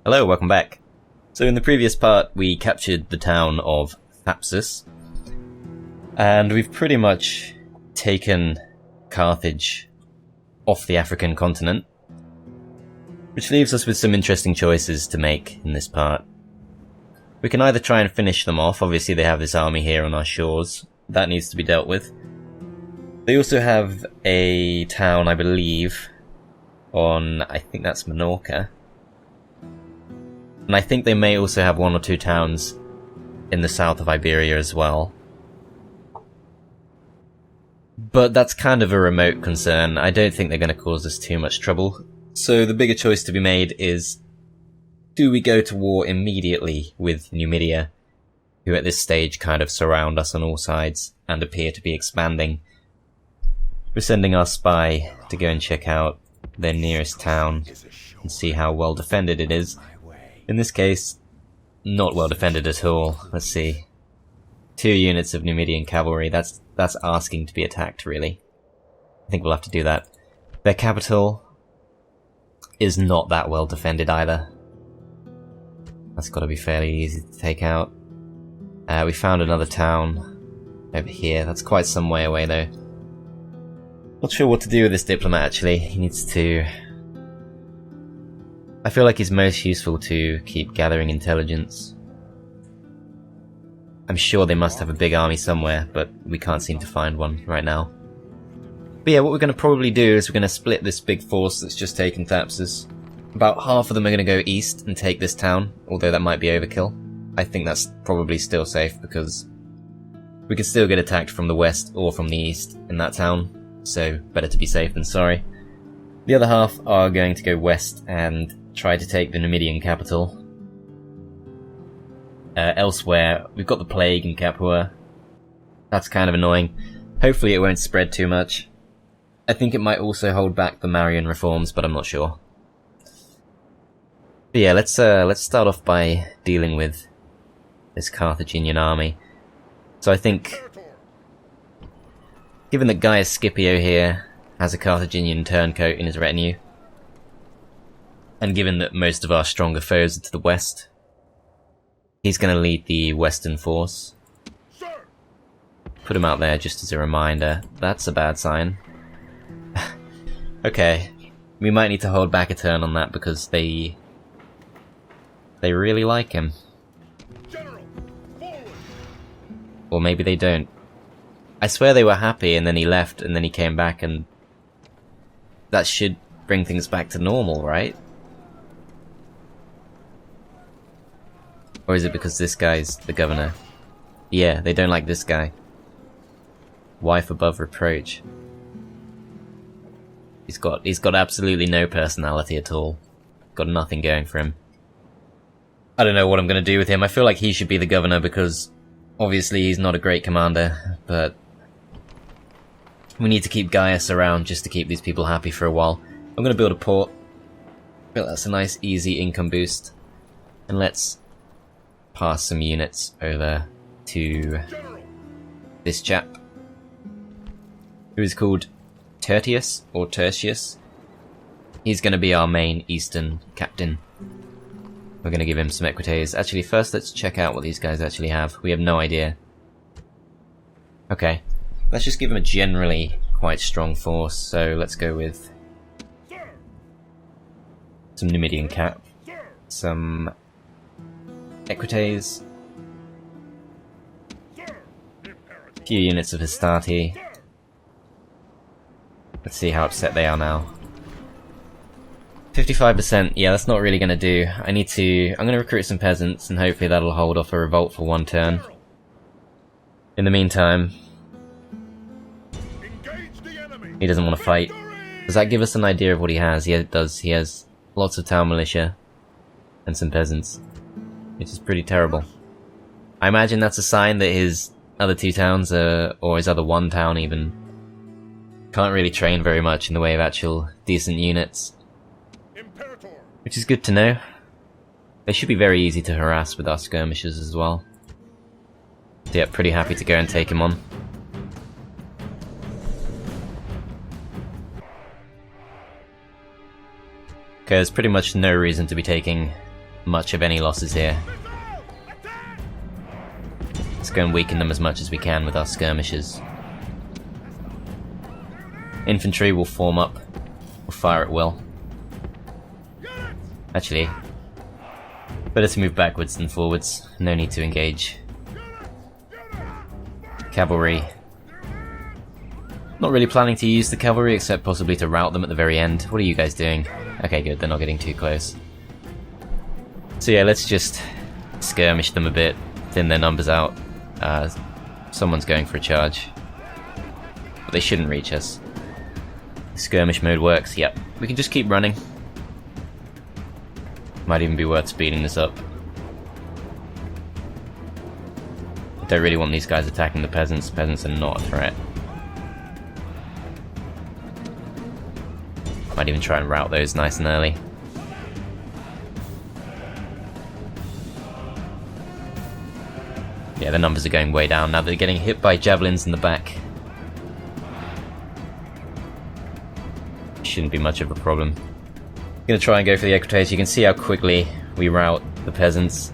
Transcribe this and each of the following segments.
Hello, welcome back. So in the previous part we captured the town of Thapsus, and we've pretty much taken Carthage off the African continent, which leaves us with some interesting choices to make in this part. We can either try and finish them off. Obviously they have this army here on our shores, that needs to be dealt with. They also have a town, I believe, on, I think that's Minorca. And I think they may also have one or two towns in the south of Iberia as well. But that's kind of a remote concern. I don't think they're going to cause us too much trouble. So the bigger choice to be made is, do we go to war immediately with Numidia, who at this stage kind of surround us on all sides and appear to be expanding? We're sending our spy to go and check out their nearest town and see how well defended it is. In this case, not well defended at all. Let's see. 2 units of Numidian cavalry, that's asking to be attacked, really. I think we'll have to do that. Their capital is not that well defended either. That's got to be fairly easy to take out. We found another town over here. That's quite some way away, though. Not sure what to do with this diplomat, actually. He needs to... I feel like he's most useful to keep gathering intelligence. I'm sure they must have a big army somewhere, but we can't seem to find one right now. But yeah, what we're going to probably do is we're going to split this big force that's just taken Thapsus. About half of them are going to go east and take this town, although that might be overkill. I think that's probably still safe, because we can still get attacked from the west or from the east in that town, so better to be safe than sorry. The other half are going to go west and try to take the Numidian capital. Elsewhere, we've got the plague in Capua. That's kind of annoying. Hopefully it won't spread too much. I think it might also hold back the Marian reforms, but I'm not sure. But yeah, let's start off by dealing with this Carthaginian army. So I think, given that Gaius Scipio here has a Carthaginian turncoat in his retinue, and given that most of our stronger foes are to the west, he's going to lead the western force. Put him out there just as a reminder. That's a bad sign. Okay, we might need to hold back a turn on that because they really like him. Or maybe they don't. I swear they were happy and then he left and then he came back, and that should bring things back to normal, right? Or is it because this guy's the governor? Yeah, they don't like this guy. Wife above reproach. He's got absolutely no personality at all. Got nothing going for him. I don't know what I'm going to do with him. I feel like he should be the governor because obviously he's not a great commander, but we need to keep Gaius around just to keep these people happy for a while. I'm going to build a port. I feel that's a nice easy income boost. And let's pass some units over to this chap, who is called Tertius, or Tertius. He's going to be our main eastern captain. We're going to give him some equites. Actually, first let's check out what these guys actually have. We have no idea. Okay, let's just give him a generally quite strong force, so let's go with some Numidian cap, some equites, a few units of Hastati. Let's see how upset they are now. 55%, yeah, that's not really going to do. I'm going to recruit some peasants and hopefully that'll hold off a revolt for one turn. In the meantime, he doesn't want to fight. Does that give us an idea of what he has? Yeah, it does. He has lots of town militia and some peasants, which is pretty terrible. I imagine that's a sign that his other 2 towns, or his other 1 town even, can't really train very much in the way of actual decent units. Which is good to know. They should be very easy to harass with our skirmishers as well. So yeah, pretty happy to go and take him on. Okay, there's pretty much no reason to be taking much of any losses here. Let's go and weaken them as much as we can with our skirmishers. Infantry will form up. We'll fire at will. Actually, better to move backwards than forwards. No need to engage. Cavalry. Not really planning to use the cavalry, except possibly to rout them at the very end. What are you guys doing? Okay, good, they're not getting too close. So yeah, let's just skirmish them a bit, thin their numbers out. Someone's going for a charge. But they shouldn't reach us. Skirmish mode works, yep. We can just keep running. Might even be worth speeding this up. I don't really want these guys attacking the peasants. Peasants are not a threat. Might even try and rout those nice and early. Yeah, the numbers are going way down now that they're getting hit by javelins in the back. Shouldn't be much of a problem. I'm gonna try and go for the equites. You can see how quickly we rout the peasants.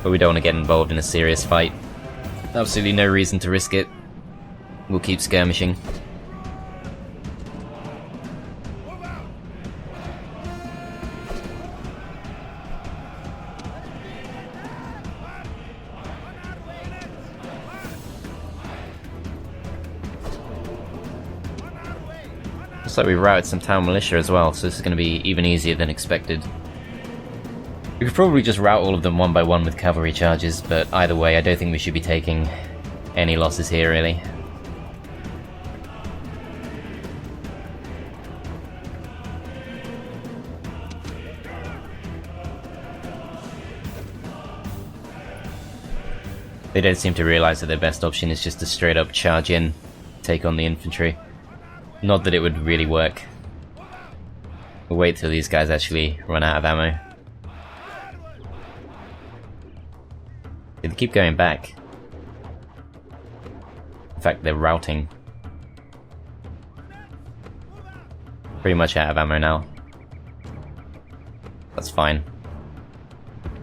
But we don't want to get involved in a serious fight. Absolutely no reason to risk it. We'll keep skirmishing. Looks like we routed some town militia as well, so this is going to be even easier than expected. We could probably just rout all of them one by one with cavalry charges, but either way I don't think we should be taking any losses here really. They don't seem to realise that their best option is just to straight up charge in, take on the infantry. Not that it would really work. We'll wait till these guys actually run out of ammo. They keep going back. In fact, they're routing. Pretty much out of ammo now. That's fine.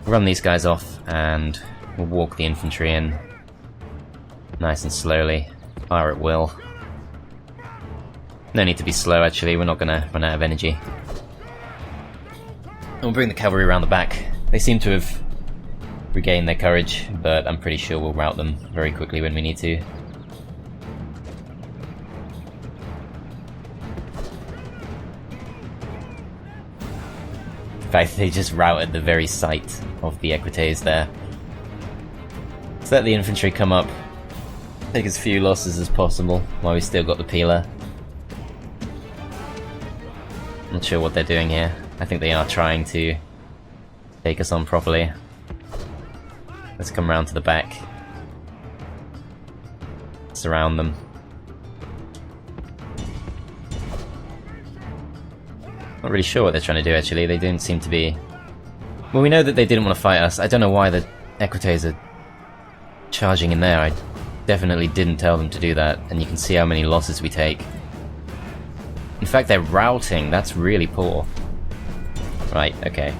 We'll run these guys off and we'll walk the infantry in. Nice and slowly. Fire at will. No need to be slow actually, we're not gonna run out of energy. And we'll bring the cavalry around the back. They seem to have regained their courage, but I'm pretty sure we'll rout them very quickly when we need to. In fact, they just routed the very sight of the equites there. Let's let the infantry come up, take as few losses as possible while we still got the peeler. Not sure what they're doing here. I think they are trying to take us on properly. Let's come round to the back. Surround them. Not really sure what they're trying to do actually. They didn't seem to be... Well, we know that they didn't want to fight us. I don't know why the equites are charging in there. I definitely didn't tell them to do that. And you can see how many losses we take. In fact, they're routing. That's really poor. Right, okay.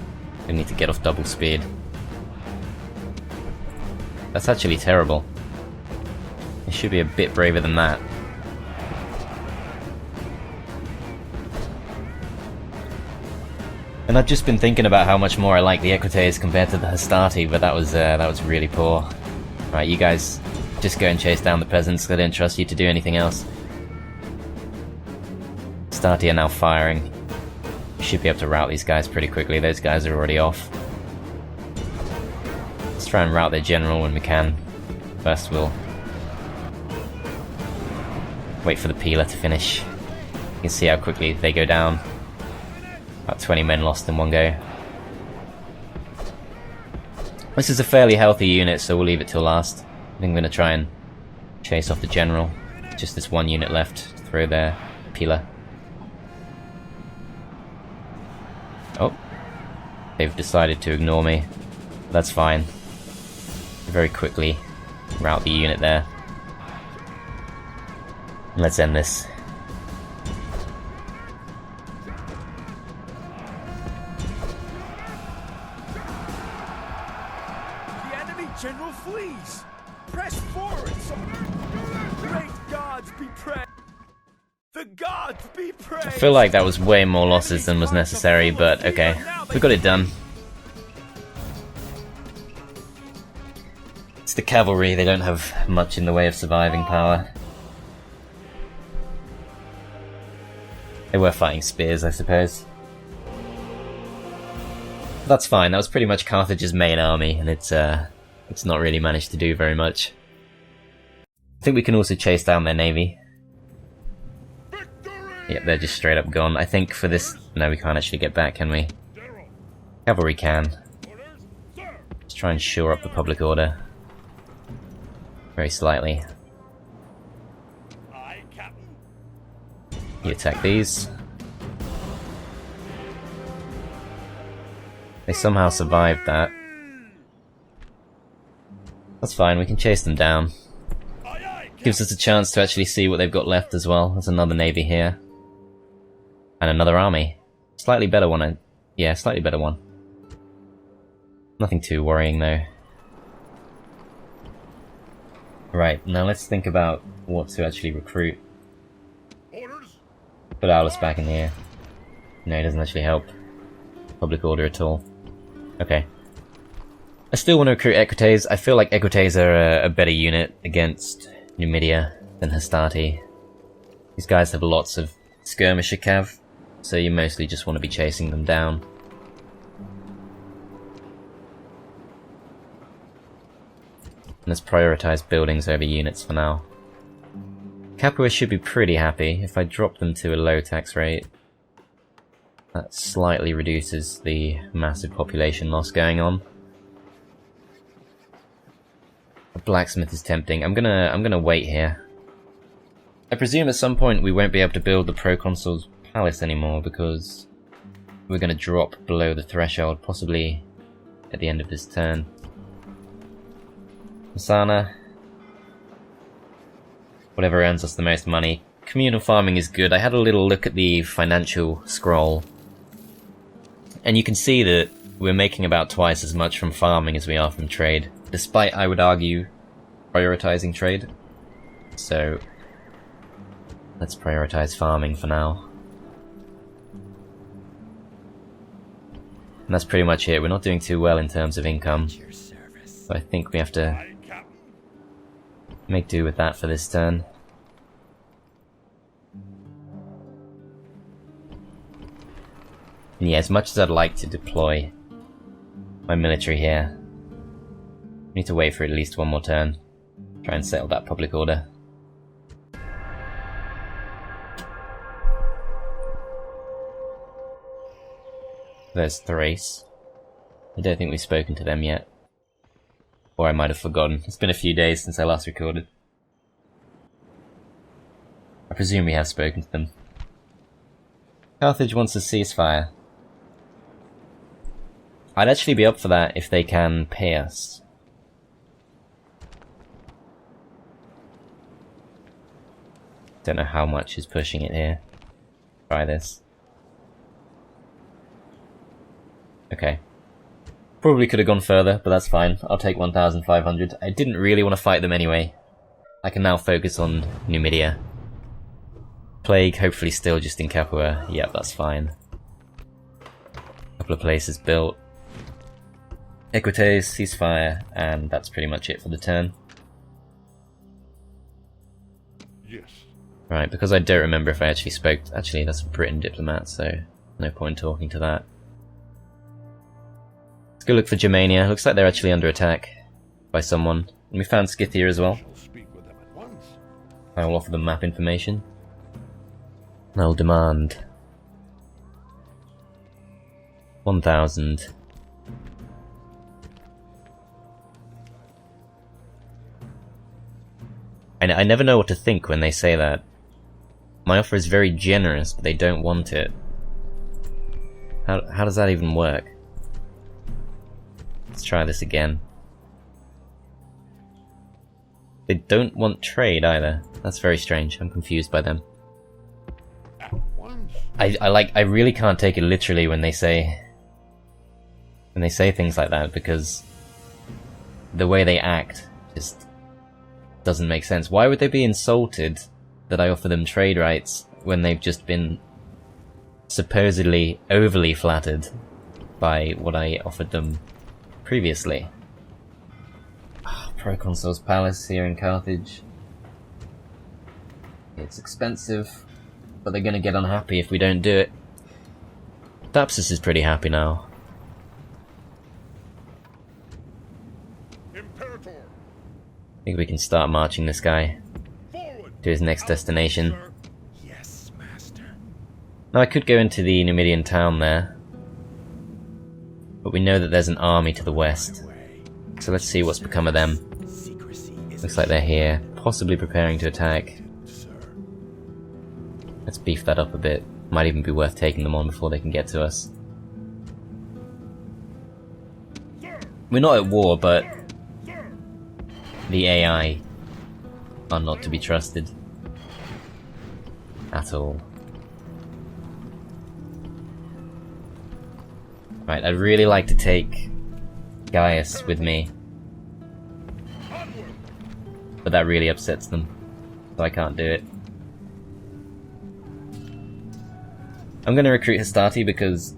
We need to get off double speed. That's actually terrible. They should be a bit braver than that. And I've just been thinking about how much more I like the equites compared to the hastati, but that was really poor. Right, you guys just go and chase down the peasants. I don't trust you to do anything else. Hastati are now firing. We should be able to rout these guys pretty quickly. Those guys are already off. Let's try and rout their general when we can. First we'll wait for the peeler to finish. You can see how quickly they go down. About 20 men lost in one go. This is a fairly healthy unit, so we'll leave it till last. I think I'm going to try and chase off the general. Just this one unit left to throw their peeler. Oh, they've decided to ignore me. That's fine. Very quickly rout the unit there. Let's end this. General flees! Press forward, soldier! Great gods be praised! The gods be praised! I feel like that was way more losses than was necessary, but okay. We got it done. It's the cavalry, they don't have much in the way of surviving power. They were fighting spears, I suppose. That's fine, that was pretty much Carthage's main army, and it's not really managed to do very much. I think we can also chase down their navy. Yep, they're just straight up gone. I think for this... No, we can't actually get back, can we? Cavalry can. Let's try and shore up the public order. Very slightly. You attack these. They somehow survived that. That's fine, we can chase them down. Gives us a chance to actually see what they've got left as well. There's another navy here. And another army. Slightly better one, yeah, slightly better one. Nothing too worrying though. Right, now let's think about what to actually recruit. Put Aulus back in here. No, it doesn't actually help public order at all. Okay. I still want to recruit Equites. I feel like Equites are a better unit against Numidia than Hastati. These guys have lots of skirmisher cav, so you mostly just want to be chasing them down. Let's prioritize buildings over units for now. Capua should be pretty happy if I drop them to a low tax rate. That slightly reduces the massive population loss going on. A blacksmith is tempting. I'm gonna wait here. I presume at some point we won't be able to build the proconsul's palace anymore because we're gonna drop below the threshold, possibly at the end of this turn. Masana. Whatever earns us the most money. Communal farming is good. I had a little look at the financial scroll, and you can see that we're making about twice as much from farming as we are from trade, despite, I would argue, prioritizing trade. So, let's prioritize farming for now. And that's pretty much it. We're not doing too well in terms of income, so I think we have to make do with that for this turn. And yeah, as much as I'd like to deploy my military here, I need to wait for at least one more turn. Try and settle that public order. There's Thrace. I don't think we've spoken to them yet. Or I might have forgotten. It's been a few days since I last recorded. I presume we have spoken to them. Carthage wants a ceasefire. I'd actually be up for that if they can pay us. Don't know how much is pushing it here. Try this. Okay. Probably could have gone further, but that's fine. I'll take 1,500. I didn't really want to fight them anyway. I can now focus on Numidia. Plague, hopefully still just in Capua. Yep, that's fine. Couple of places built. Equites, ceasefire, and that's pretty much it for the turn. Yes. Right, because I don't remember if I actually spoke... Actually, that's a Britain diplomat, so no point talking to that. Let's go look for Germania. Looks like they're actually under attack by someone. And we found Scythia as well. I will offer them map information. And I'll demand 1,000. I never know what to think when they say that. My offer is very generous, but they don't want it. How does that even work? Let's try this again. They don't want trade either. That's very strange. I'm confused by them. I really can't take it literally when they say things like that, because the way they act just doesn't make sense. Why would they be insulted that I offer them trade rights when they've just been supposedly overly flattered by what I offered them previously? Proconsul's palace here in Carthage. It's expensive, but they're gonna get unhappy if we don't do it. Thapsus is pretty happy now. Imperator. I think we can start marching this guy to his next destination. Yes, master. Now I could go into the Numidian town there, but we know that there's an army to the west, so let's see what's become of them. Looks like they're here, possibly preparing to attack. Let's beef that up a bit. Might even be worth taking them on before they can get to us. We're not at war, but the AI are not to be trusted at all. Right, I'd really like to take Gaius with me, but that really upsets them, so I can't do it. I'm going to recruit Hastati because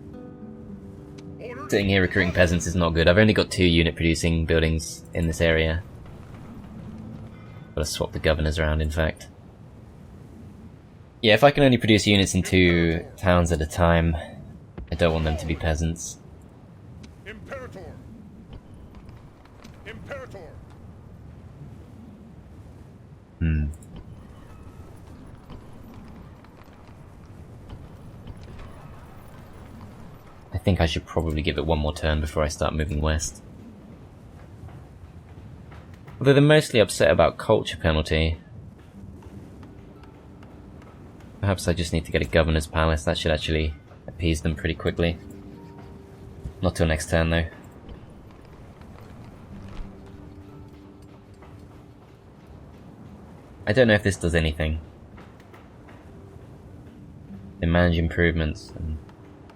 sitting here recruiting peasants is not good. I've only got 2 unit producing buildings in this area. Gotta swap the governors around, in fact. Yeah, if I can only produce units in 2 towns at a time, I don't want them to be peasants. Imperator. Imperator. I think I should probably give it one more turn before I start moving west. Although they're mostly upset about culture penalty. Perhaps I just need to get a governor's palace. That should actually appease them pretty quickly. Not till next turn though. I don't know if this does anything. They manage improvements and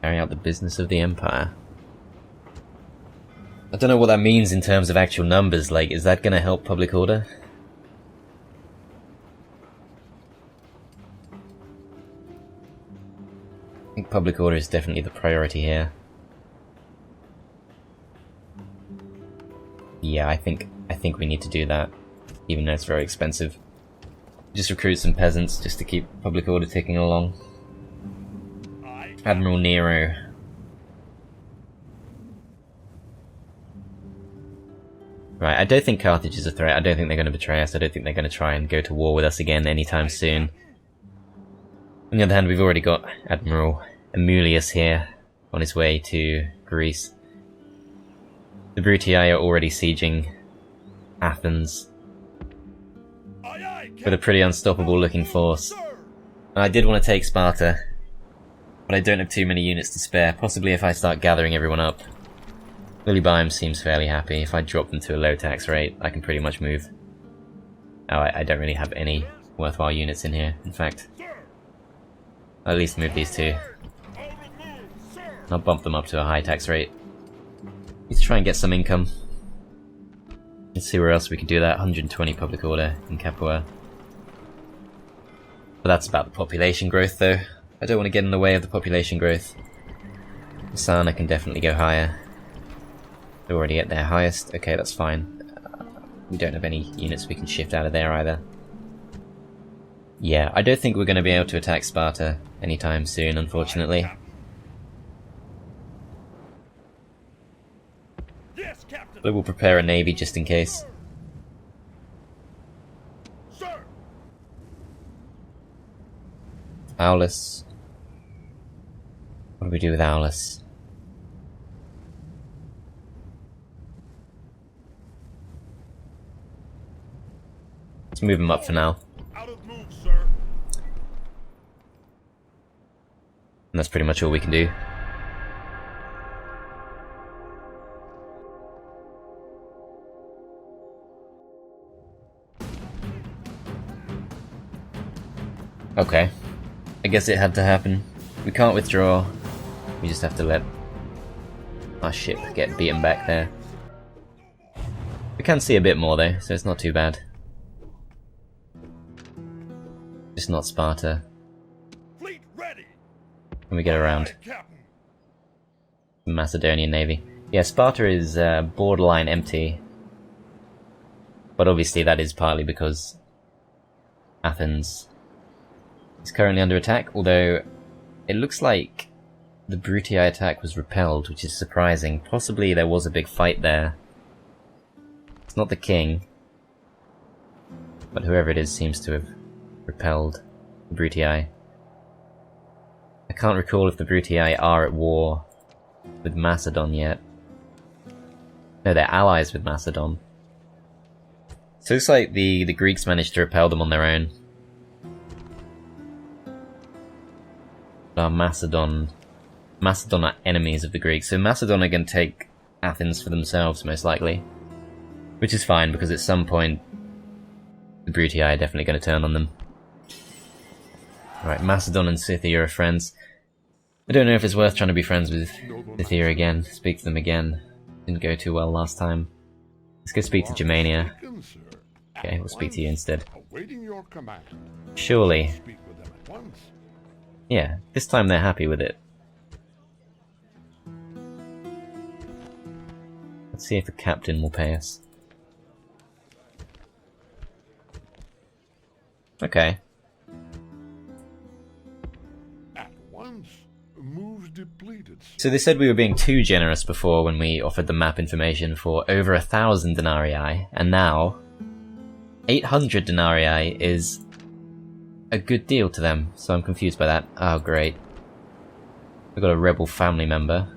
carry out the business of the Empire. I don't know what that means in terms of actual numbers. Like, is that gonna help public order? I think public order is definitely the priority here. Yeah, I think we need to do that, even though it's very expensive. Just recruit some peasants just to keep public order ticking along. Admiral Nero. Right, I don't think Carthage is a threat. I don't think they're going to betray us. I don't think they're going to try and go to war with us again anytime soon. On the other hand, we've already got Admiral Amulius here on his way to Greece. The Brutii are already sieging Athens with a pretty unstoppable looking force. And I did want to take Sparta, but I don't have too many units to spare. Possibly if I start gathering everyone up. Lilybaeum seems fairly happy. If I drop them to a low tax rate, I can pretty much move. Oh, I don't really have any worthwhile units in here, in fact. I'll at least move these 2. I'll bump them up to a high tax rate. Let's try and get some income. Let's see where else we can do that. 120 public order in Capua. But that's about the population growth though. I don't want to get in the way of the population growth. Sana can definitely go higher. They're already at their highest. Okay, that's fine. We don't have any units we can shift out of there either. Yeah, I don't think we're going to be able to attack Sparta anytime soon, unfortunately. Yes, Captain. But we'll prepare a navy just in case. Sir. Aulus. What do we do with Aulus? Let's move him up for now. Out of move, sir. And that's pretty much all we can do. Okay. I guess it had to happen. We can't withdraw. We just have to let our ship get beaten back there. can see a bit more though, so it's not too bad. Just not Sparta. Fleet ready. Can we get around? Captain. The Macedonian navy. Yeah, Sparta is borderline empty. But obviously that is partly because Athens is currently under attack, although it looks like the Brutii attack was repelled, which is surprising. Possibly there was a big fight there. It's not the king, but whoever it is seems to have repelled the Brutii. I can't recall if the Brutii are at war with Macedon yet. No, they're allies with Macedon. So it looks like the Greeks managed to repel them on their own. Macedon are enemies of the Greeks, so Macedon are going to take Athens for themselves, most likely. Which is fine, because at some point the Brutii are definitely going to turn on them. Alright, Macedon and Scythia are friends. I don't know if it's worth trying to be friends with Scythia again, speak to them again. Didn't go too well last time. Let's go speak to Germania. Okay, we'll speak to you instead. Surely. Yeah, this time they're happy with it. Let's see if the captain will pay us. Okay. So they said we were being too generous before when we offered the map information for over 1,000 denarii, and now 800 denarii is a good deal to them, so I'm confused by that. Oh great. We've got a rebel family member.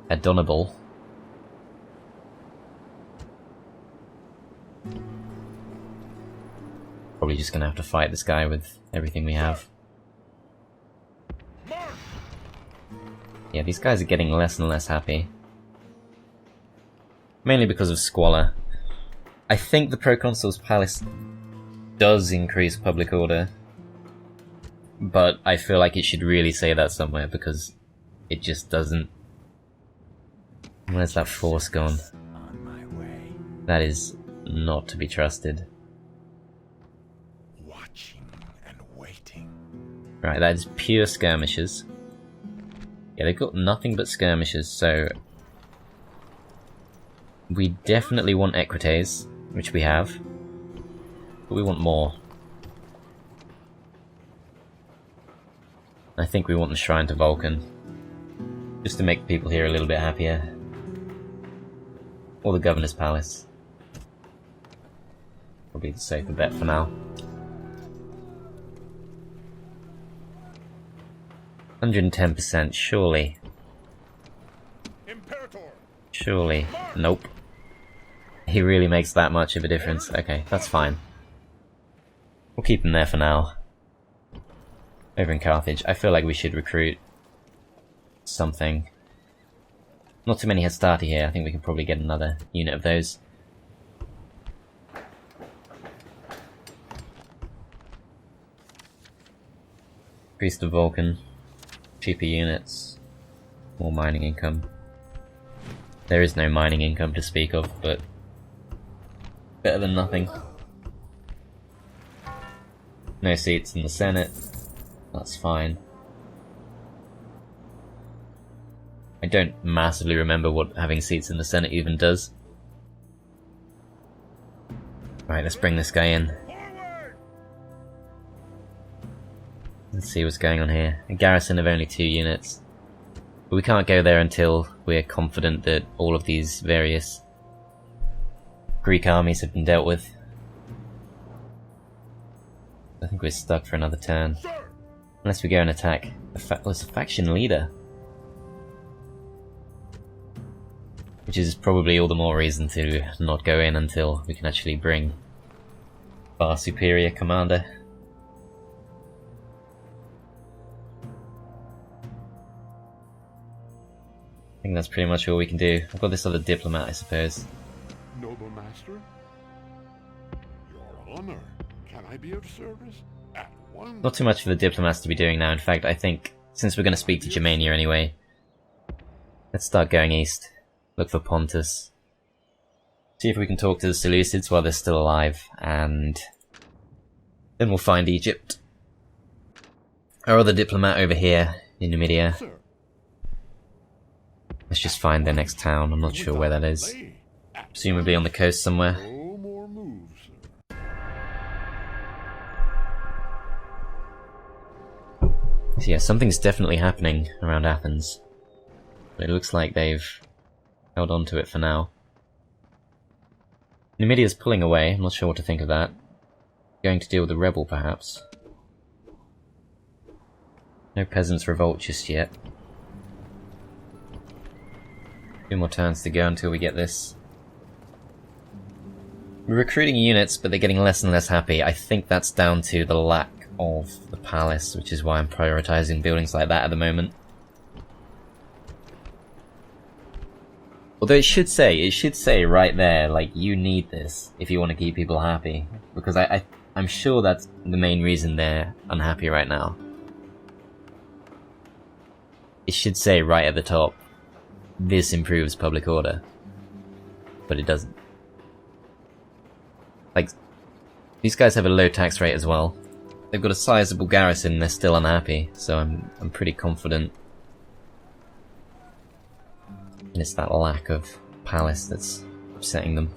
Adonable. Probably just gonna have to fight this guy with everything we have. Yeah, these guys are getting less and less happy. Mainly because of squalor. I think the Proconsul's Palace does increase public order, but I feel like it should really say that somewhere, because it just doesn't. Where's that force gone? That is not to be trusted. Watching and waiting. Right, that is pure skirmishers. Yeah, they've got nothing but skirmishers, so we definitely want equites, which we have, but we want more. I think we want the shrine to Vulcan, just to make people here a little bit happier. Or the governor's palace. Probably the safer bet for now. 110%, surely. Imperator. Surely. Nope. He really makes that much of a difference. Okay, that's fine. We'll keep him there for now. Over in Carthage, I feel like we should recruit something. Not too many Hastati here, I think we can probably get another unit of those. Priest of Vulcan. Cheaper units. More mining income. There is no mining income to speak of, but better than nothing. No seats in the Senate. That's fine. I don't massively remember what having seats in the Senate even does. Right, let's bring this guy in. Let's see what's going on here. A garrison of only 2 units. But we can't go there until we're confident that all of these various Greek armies have been dealt with. I think we're stuck for another turn. Unless we go and attack. There's a faction leader. Which is probably all the more reason to not go in until we can actually bring far superior commander. I think that's pretty much all we can do. I've got this other diplomat, I suppose. Noble master, your honor, can I be of service? At once. Not too much for the diplomats to be doing now. In fact, I think, since we're going to speak to Germania anyway, let's start going east. Look for Pontus. See if we can talk to the Seleucids while they're still alive, and then we'll find Egypt. Our other diplomat over here in Numidia. Let's just find their next town. I'm not sure where that is. Presumably on the coast somewhere. So yeah, something's definitely happening around Athens. But it looks like they've held on to it for now. Numidia's pulling away. I'm not sure what to think of that. Going to deal with the rebel, perhaps. No peasants revolt just yet. 2 more turns to go until we get this. We're recruiting units, but they're getting less and less happy. I think that's down to the lack of the palace, which is why I'm prioritizing buildings like that at the moment. Although it should say right there, like, you need this if you want to keep people happy. Because I'm sure that's the main reason they're unhappy right now. It should say right at the top, this improves public order. But it doesn't. Like, these guys have a low tax rate as well. They've got a sizable garrison and they're still unhappy, so I'm pretty confident. And it's that lack of palace that's upsetting them.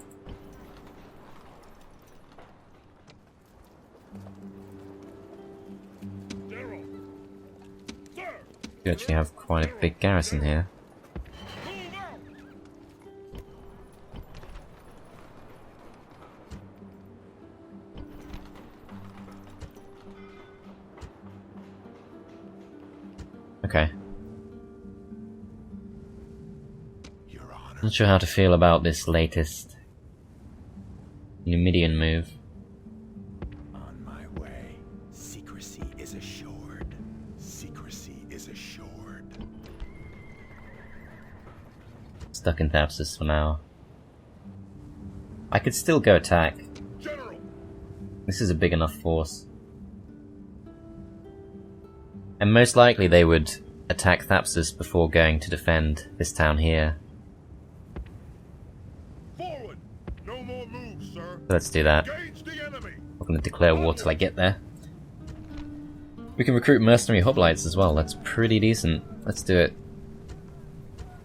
You actually have quite a big garrison here. Okay. Not sure how to feel about this latest Numidian move. On my way. Secrecy is assured. Secrecy is assured. Stuck in Thapsus for now. I could still go attack. General. This is a big enough force. And most likely they would attack Thapsus before going to defend this town here. Forward. No more moves, sir. Let's do that. Engage the enemy. I'm going to declare war till I get there. We can recruit mercenary hoplites as well. That's pretty decent. Let's do it.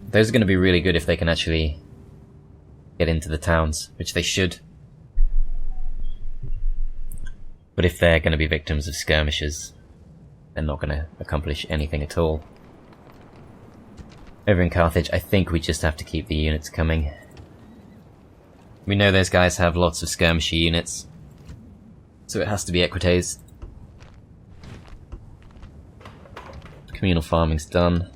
Those are going to be really good if they can actually get into the towns, which they should. But if they're going to be victims of skirmishers, they're not going to accomplish anything at all. Over in Carthage, I think we just have to keep the units coming. We know those guys have lots of skirmisher units, so it has to be Equites. Communal farming's done.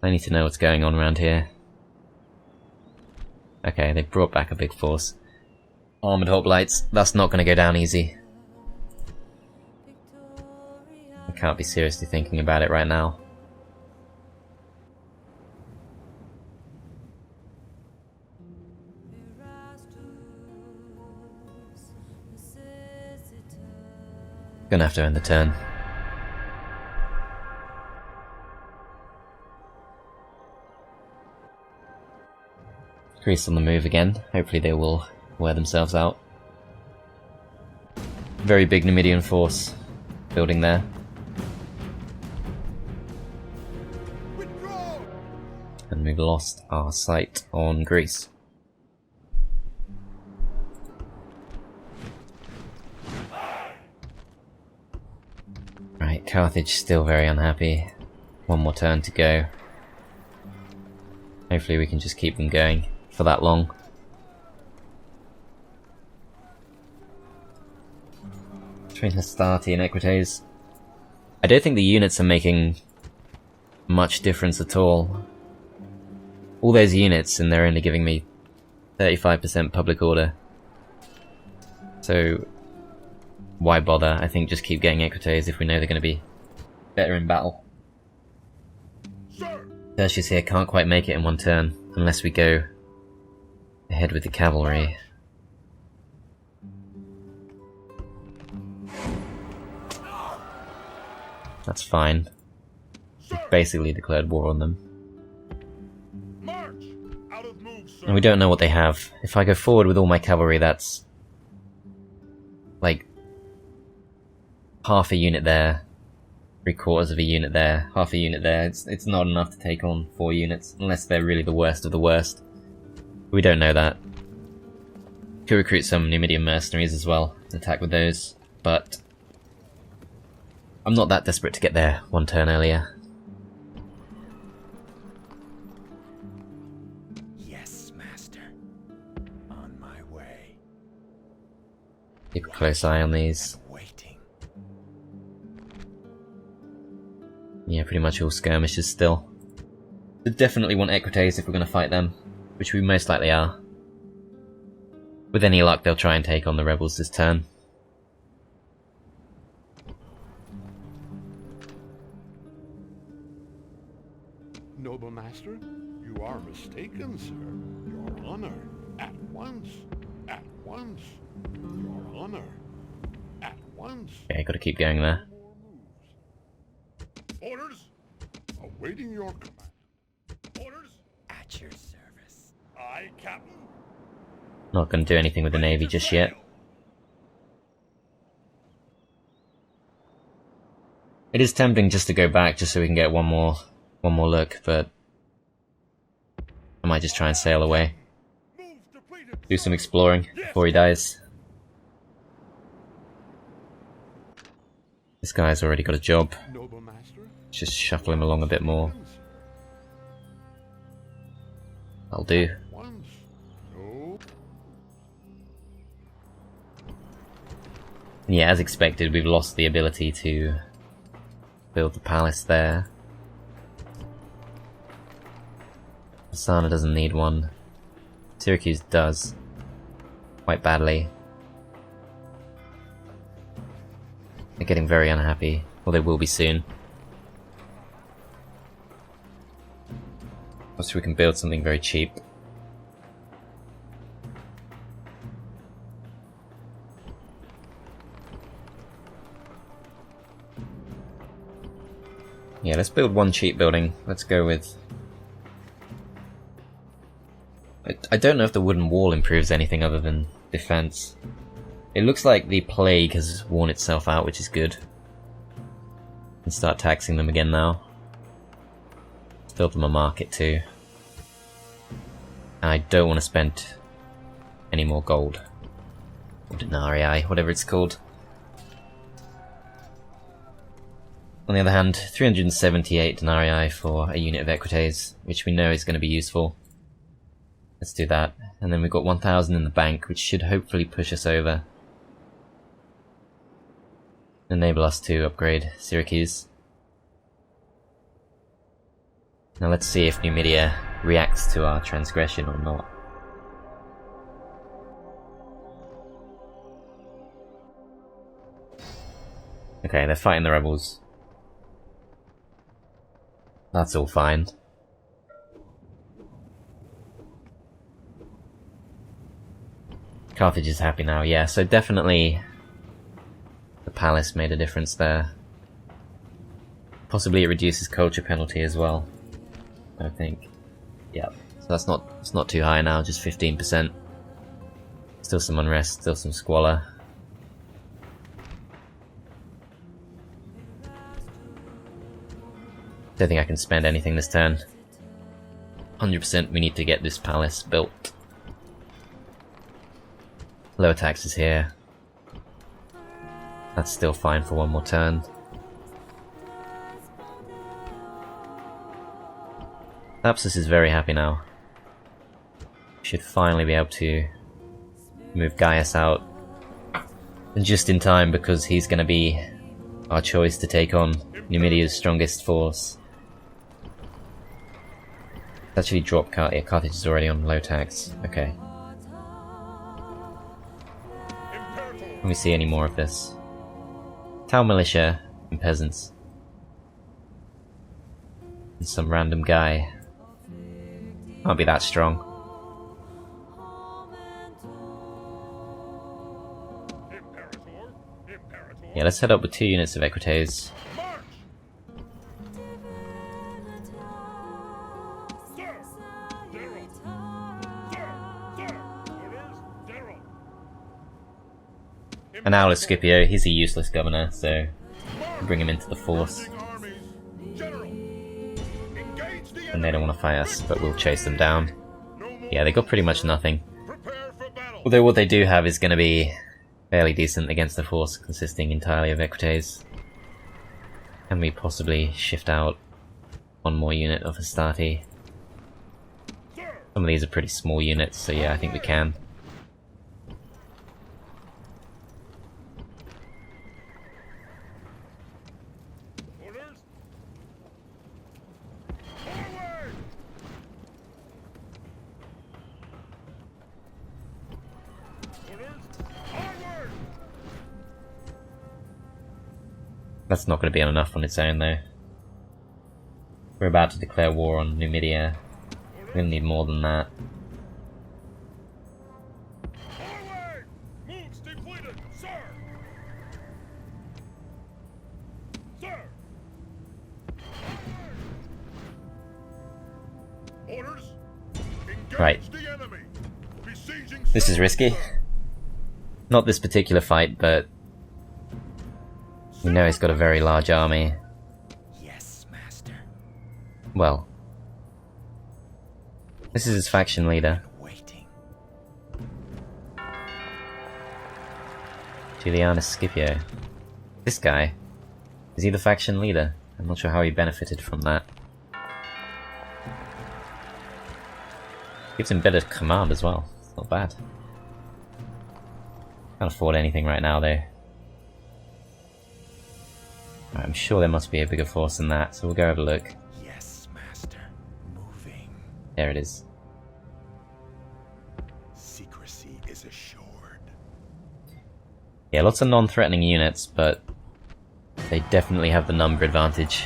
I need to know what's going on around here. Okay, they brought back a big force. Armoured hoplites, that's not going to go down easy. I can't be seriously thinking about it right now. Gonna have to end the turn. Greece on the move again. Hopefully they will wear themselves out. Very big Numidian force building there. Withdraw. And we've lost our sight on Greece. Right, Carthage still very unhappy. One more turn to go. Hopefully we can just keep them going for that long. Between Hastati and Equites, I don't think the units are making much difference at all. All those units and they're only giving me 35% public order. So why bother? I think just keep getting Equites if we know they're going to be better in battle. Sir. Tertius here can't quite make it in one turn unless we go ahead with the cavalry. That's fine. Sir. basically declared war on them. March! Out of move, sir. And we don't know what they have. If I go forward with all my cavalry, that's like half a unit there, 3/4 of a unit there, half a unit there. It's not enough to take on 4 units, unless they're really the worst of the worst. We don't know that. Could recruit some Numidian mercenaries as well, and attack with those, but I'm not that desperate to get there 1 turn earlier. Yes, master. On my way. Keep a close eye on these. Waiting. Yeah, pretty much all skirmishers still. We definitely want equites if we're going to fight them, which we most likely are. With any luck, they'll try and take on the rebels this turn. Noble master, you are mistaken, sir. Your honor, at once, at once. Your honor, at once. Okay, gotta keep going there. Orders, awaiting your command. Orders, At your service. aye, captain. Not gonna do anything with the navy just yet. It is tempting just to go back just so we can get one more look, but I might just try and sail away. Move depleted. Do some exploring before he dies. This guy's already got a job. Noble master, Just shuffle him along a bit more. That'll do. once. No. Yeah, as expected, we've lost the ability to build the palace there. Asana doesn't need one. Syracuse does. Quite badly. They're getting very unhappy. Well, they will be soon. So we can build something very cheap. Yeah, let's build one cheap building. Let's go with... I don't know if the wooden wall improves anything other than defense. It looks like the plague has worn itself out, which is good. And start taxing them again now. Build them a market too. And I don't want to spend any more gold. Or denarii, whatever it's called. On the other hand, 378 denarii for a unit of equites, which we know is going to be useful. Let's do that. And then we've got 1,000 in the bank, which should hopefully push us over. Enable us to upgrade Syracuse. Now let's see if Numidia reacts to our transgression or not. Okay, they're fighting the rebels. That's all fine. Carthage is happy now, yeah, so definitely the palace made a difference there. Possibly it reduces culture penalty as well, I think. Yeah, so it's not too high now, just 15%. Still some unrest, still some squalor. Don't think I can spend anything this turn. 100% we need to get this palace built. Lower taxes here. That's still fine for one more turn. Thapsus is very happy now. Should finally be able to move Gaius out. And just in time, because he's going to be our choice to take on Numidia's strongest force. Actually drop Carthage. Carthage is already on low tax. Okay. Let me see any more of this. Town militia and peasants. And some random guy. Can't be that strong. Yeah, let's head up with 2 units of equites. And now with Scipio, he's a useless governor, so bring him into the force. Armies. General. Engage the And they don't want to fight us, but we'll chase them down. No more. Yeah, they got pretty much nothing. Prepare for battle. Although what they do have is going to be fairly decent against a force consisting entirely of Equites. Can we possibly shift out one more unit of Astarte? Sir. Some of these are pretty small units, so yeah, I think we can. Orders. Forward. Orders. Onward. That's not going to be enough on its own, though. We're about to declare war on Numidia. We're going to need more than that. Forward. Moves depleted, sir. Sir. Orders. Engage Right. the enemy. Besieging. This is risky. Not this particular fight, but we know he's got a very large army. Yes, master. Well, this is his faction leader, Waiting. Julianus Scipio. This guy, is he the faction leader? I'm not sure how he benefited from that. Gives him better command as well. It's not bad. Can't afford anything right now, though. Right, I'm sure there must be a bigger force than that, so we'll go have a look. Yes, master. Moving. There it is. Secrecy is assured. Yeah, lots of non-threatening units, but they definitely have the number advantage.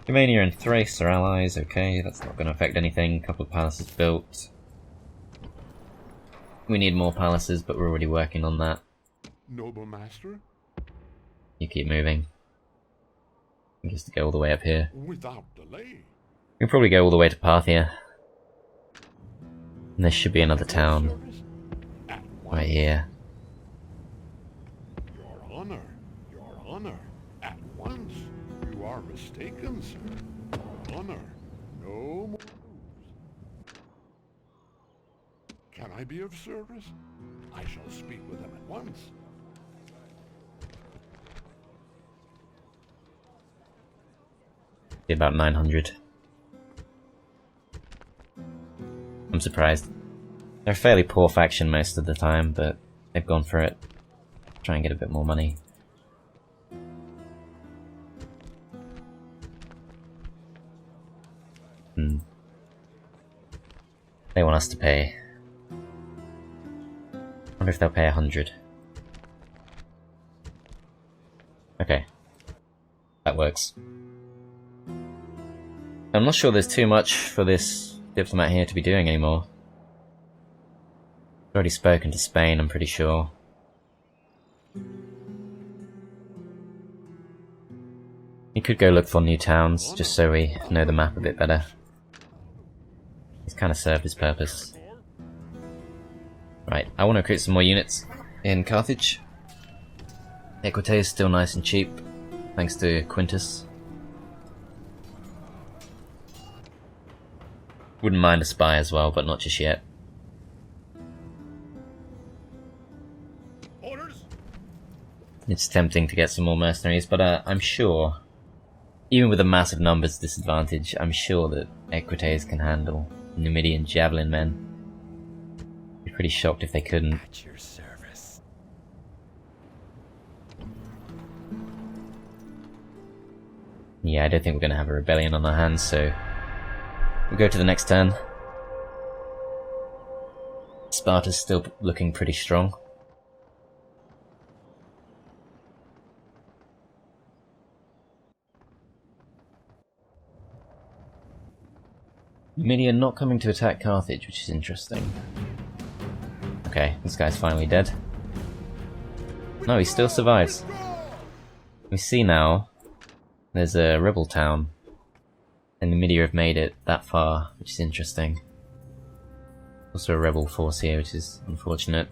Germania and Thrace are allies, okay, that's not going to affect anything. A couple of palaces built. We need more palaces, but we're already working on that. Noble master. You keep moving. Just go all the way up here. Without delay. We can probably go all the way to Parthia. And there should be another town Service. At once. right here. Your honor. Your honor. At once. You are mistaken, sir. Your honor. No more moves. Can I be of service? I shall speak with them at once. Be about 900. I'm surprised. They're a fairly poor faction most of the time, but they've gone for it. Try and get a bit more money. They want us to pay. Wonder if they'll pay 100. Okay. That works. I'm not sure there's too much for this diplomat here to be doing anymore. I've already spoken to Spain, I'm pretty sure. You could go look for new towns, just so we know the map a bit better. It's kind of served his purpose. Right, I want to create some more units in Carthage. Equite is still nice and cheap, thanks to Quintus. Wouldn't mind a spy as well, but not just yet. Orders. It's tempting to get some more mercenaries, but I'm sure, even with a massive numbers disadvantage, I'm sure that Equites can handle Numidian javelin men. I'd be pretty shocked if they couldn't. At your service. Yeah, I don't think we're going to have a rebellion on our hands, so we'll go to the next turn. Sparta's still looking pretty strong. Numidia not coming to attack Carthage, which is interesting. Okay, this guy's finally dead. No, he still survives. We see now there's a rebel town, and Numidia have made it that far, which is interesting. Also a rebel force here, which is unfortunate.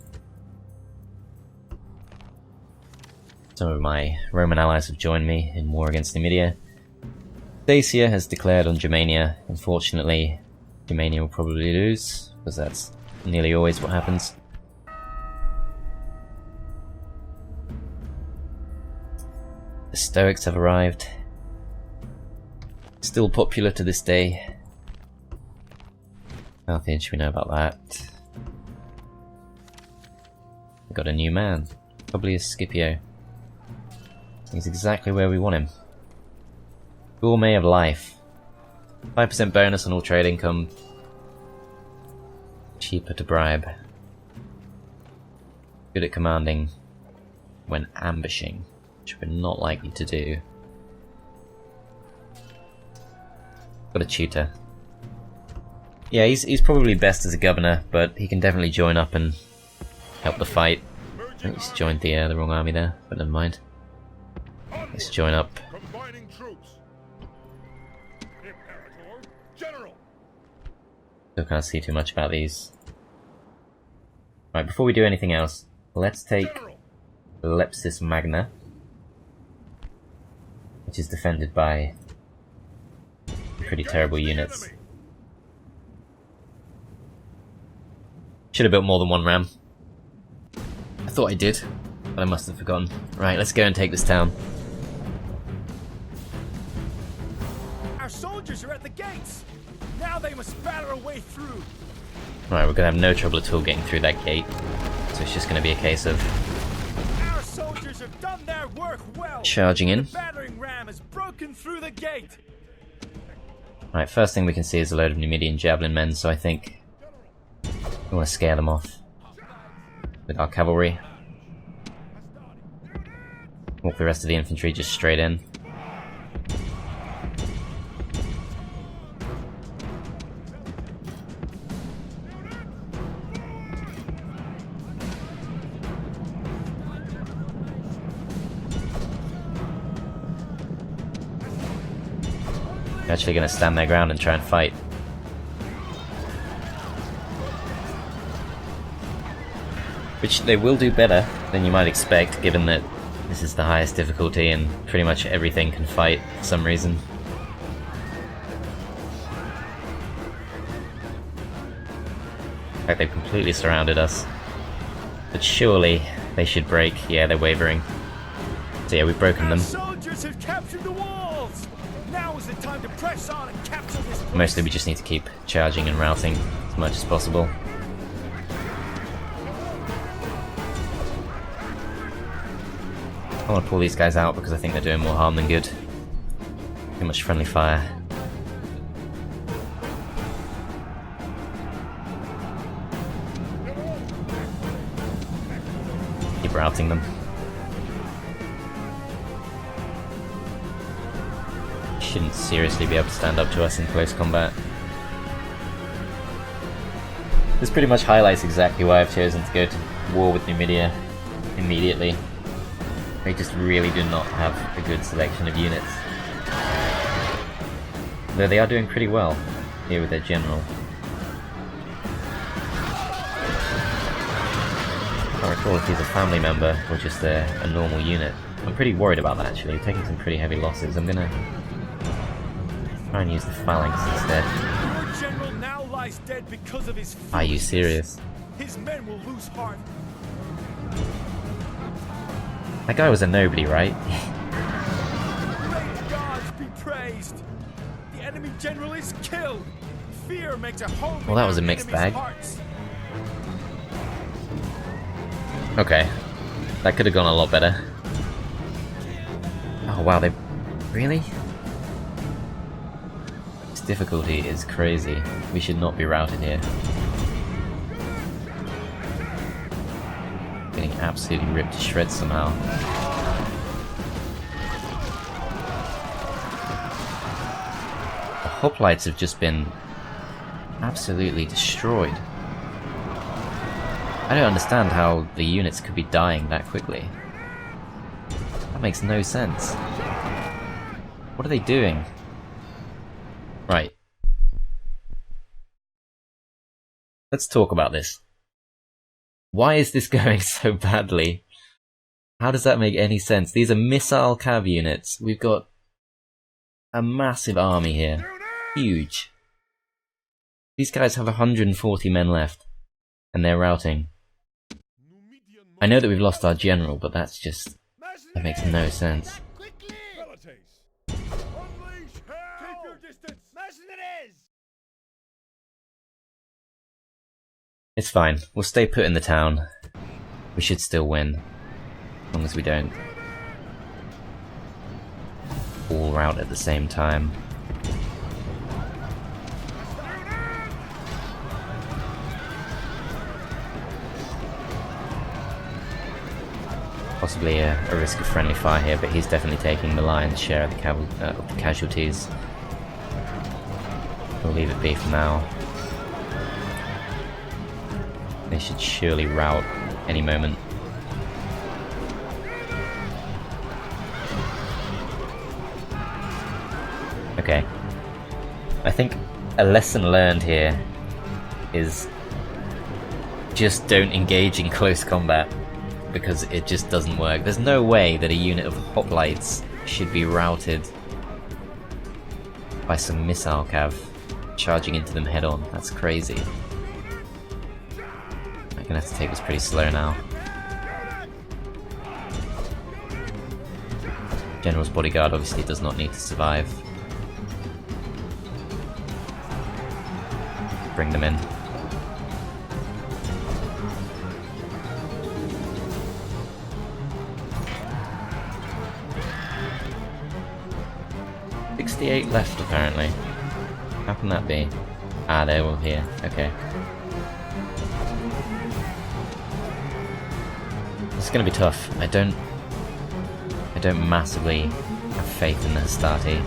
Some of my Roman allies have joined me in war against Numidia. Dacia has declared on Germania. Unfortunately, Germania will probably lose, because that's nearly always what happens. The Stoics have arrived. Still popular to this day. Carthage, we know about that. We got a new man. Probably a Scipio. He's exactly where we want him. Gourmet of life. 5% bonus on all trade income. Cheaper to bribe. Good at commanding when ambushing, which we're not likely to do. Got a tutor. Yeah, he's probably best as a governor, but he can definitely join up and help the fight. I think he's joined the wrong army there, but never mind. Let's join up. Combining troops. Imperator, General. Still can't see too much about these. Right, before we do anything else, let's take Lepsis Magna, which is defended by pretty terrible units. Should have built more than one ram. I thought I did, but I must have forgotten. Right, let's go and take this town. Our soldiers are at the gates. Now they must batter a way through. Right, we're gonna have no trouble at all getting through that gate. So it's just gonna be a case of Our soldiers have done their work well. charging in. The battering ram has broken through the gate. Right, first thing we can see is a load of Numidian javelin men, so I think we want to scare them off with our cavalry. Walk the rest of the infantry just straight in. They're actually going to stand their ground and try and fight. Which they will do better than you might expect, given that this is the highest difficulty and pretty much everything can fight for some reason. In fact, they've completely surrounded us. But surely they should break. Yeah, they're wavering. So yeah, we've broken Our them. soldiers have captured the walls. Now is the time to press on and capture this place. Mostly we just need to keep charging and routing as much as possible. I want to pull these guys out because I think they're doing more harm than good. Too much friendly fire. Keep routing them. Shouldn't seriously be able to stand up to us in close combat. This pretty much highlights exactly why I've chosen to go to war with Numidia immediately. They just really do not have a good selection of units. Though they are doing pretty well here with their general. I can't recall if he's a family member or just a normal unit. I'm pretty worried about that actually, taking some pretty heavy losses. I'm gonna try and use the phalanx instead. Your general now lies dead because of his Are you foolishness. serious? His men will lose heart. That guy was a nobody, right? Great gods be praised. The enemy general is killed. Fear makes a home. Well, that was a mixed bag. Okay. That could have gone a lot better. Oh wow, they... Really? This difficulty is crazy. We should not be routed here. Getting absolutely ripped to shreds somehow. The hoplites have just been absolutely destroyed. I don't understand how the units could be dying that quickly. That makes no sense. What are they doing? Right. Let's talk about this. Why is this going so badly? How does that make any sense? These are missile cav units. We've got a massive army here. Huge. These guys have 140 men left, and they're routing. I know that we've lost our general, but that's just... that makes no sense. It's fine. We'll stay put in the town. We should still win. As long as we don't all rout at the same time. Possibly a risk of friendly fire here, but he's definitely taking the lion's share of the casualties. We'll leave it be for now. They should surely rout any moment. Okay. I think a lesson learned here is just don't engage in close combat, because it just doesn't work. There's no way that a unit of hoplites should be routed by some missile cav charging into them head on. That's crazy. I'm gonna have to take this pretty slow now. General's bodyguard obviously does not need to survive. Bring them in. $68 left apparently. How can that be? Ah, they're all here. Okay. It's gonna be tough. I don't massively have faith in the Hastati.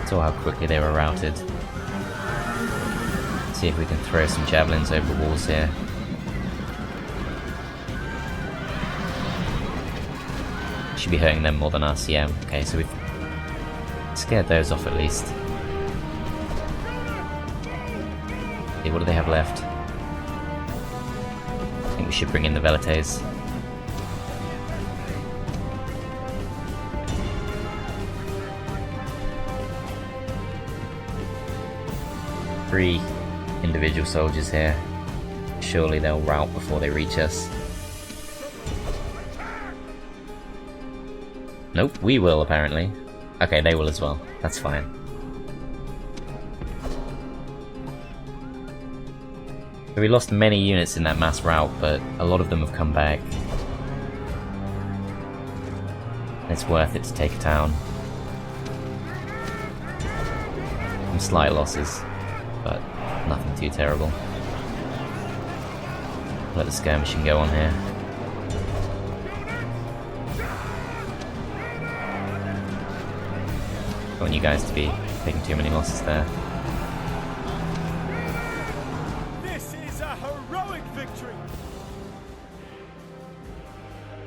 Saw how quickly they were routed. See if we can throw some javelins over the walls here. Should be hurting them more than us, yeah. Okay, so we've scared those off at least. Okay, what do they have left? I think we should bring in the Velites. Three individual soldiers here. Surely they'll rout before they reach us. Nope, we will apparently. Okay, they will as well. That's fine. So we lost many units in that mass rout, but a lot of them have come back. It's worth it to take a town. Some slight losses, but nothing too terrible. Let the skirmishing go on here. I want you guys to be taking too many losses there. This is a heroic victory.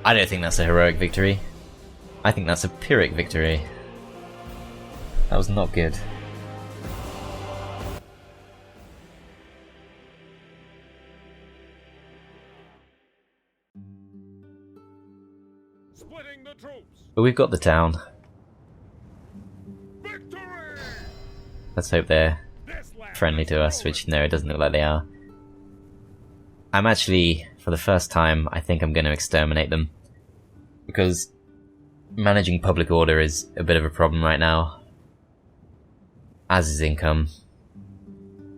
I don't think that's a heroic victory. I think that's a Pyrrhic victory. That was not good. Splitting the troops. But we've got the town. Victory! Let's hope they're This land friendly to us, is which no, it doesn't look like they are. I'm actually, for the first time, I think I'm going to exterminate them. Because managing public order is a bit of a problem right now. As is income.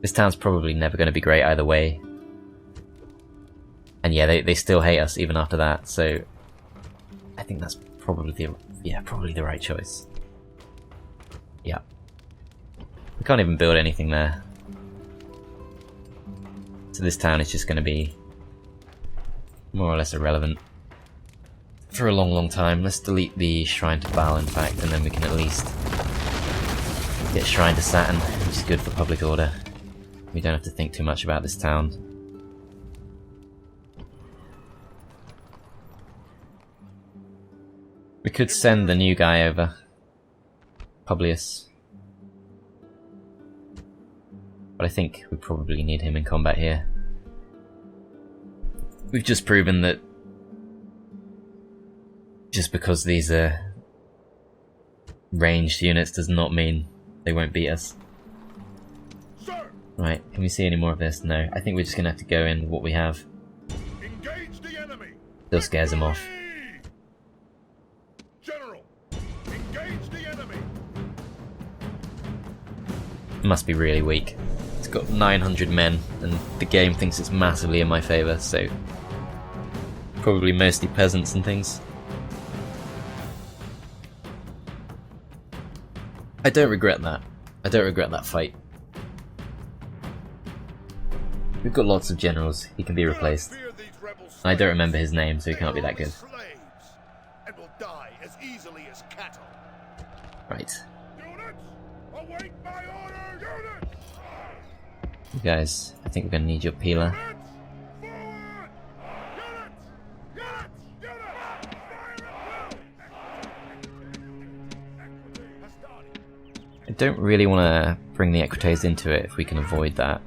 This town's probably never going to be great either way. And yeah, they still hate us even after that, so I think that's probably the right choice. Yeah. We can't even build anything there. So this town is just going to be more or less irrelevant for a long time. Let's delete the Shrine to Baal, in fact, and then we can at least get Shrine to Saturn, which is good for public order. We don't have to think too much about this town. We could send the new guy over, Publius. but I think we probably need him in combat here. We've just proven that just because these are ranged units does not mean they won't beat us. Right, can we see any more of this? No, I think we're just gonna have to go in with what we have. Engage the enemy. Still scares him off. General, engage the enemy. It must be really weak. It's got 900 men, and the game thinks it's massively in my favour, so probably mostly peasants and things. I don't regret that. I don't regret that fight. We've got lots of generals, he can be replaced. I don't remember his name, so he can't be that good. And will die as easily as cattle. Right. Units, await my order, units! You guys, I think we're going to need your peeler. I don't really want to bring the Equites into it if we can avoid that.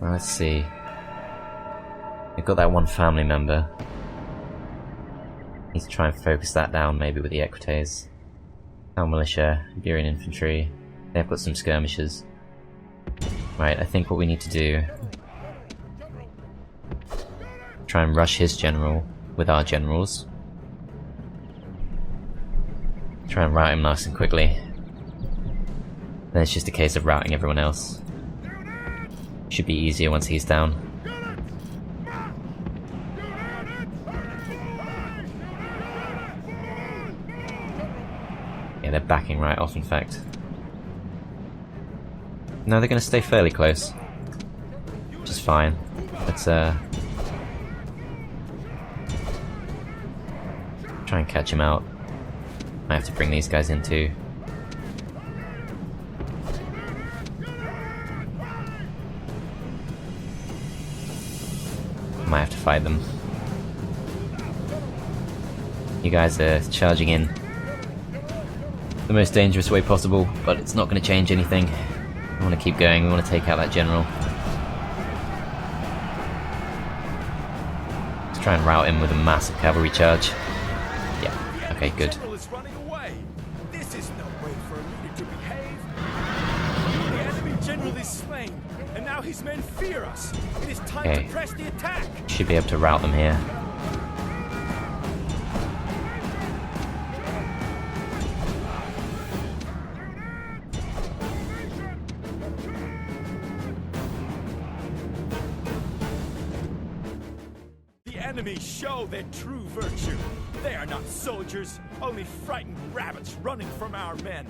Well, let's see. We've got that one family member. Need to try and focus that down maybe with the Equites. Town militia, Iberian infantry. They've got some skirmishers. Right, I think what we need to do, try and rush his general with our generals. Try and rout him nice and quickly. Then it's just a case of routing everyone else. Should be easier once he's down. Yeah, they're backing right off, in fact. No, they're going to stay fairly close. Which is fine. Let's try and catch him out. I have to bring these guys in too. Might have to fight them. You guys are charging in the most dangerous way possible, but it's not going to change anything. We want to keep going, we want to take out that general. Let's try and rout him with a massive cavalry charge. Yeah, okay, good. The general is running away. This is no way for a leader to behave. The enemy general is slain, and now his men fear us. It is time to press the attack. Should be able to rout them here. The enemy show their true virtue. They are not soldiers, only frightened rabbits running from our men.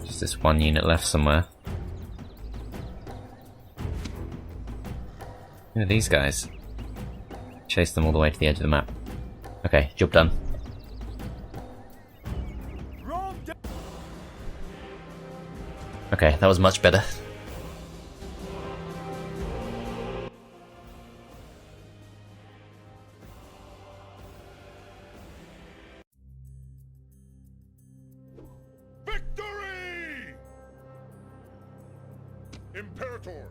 Just this one unit left somewhere. Who are these guys? Chase them all the way to the edge of the map. Okay, job done. Okay, that was much better. Victory! Imperator!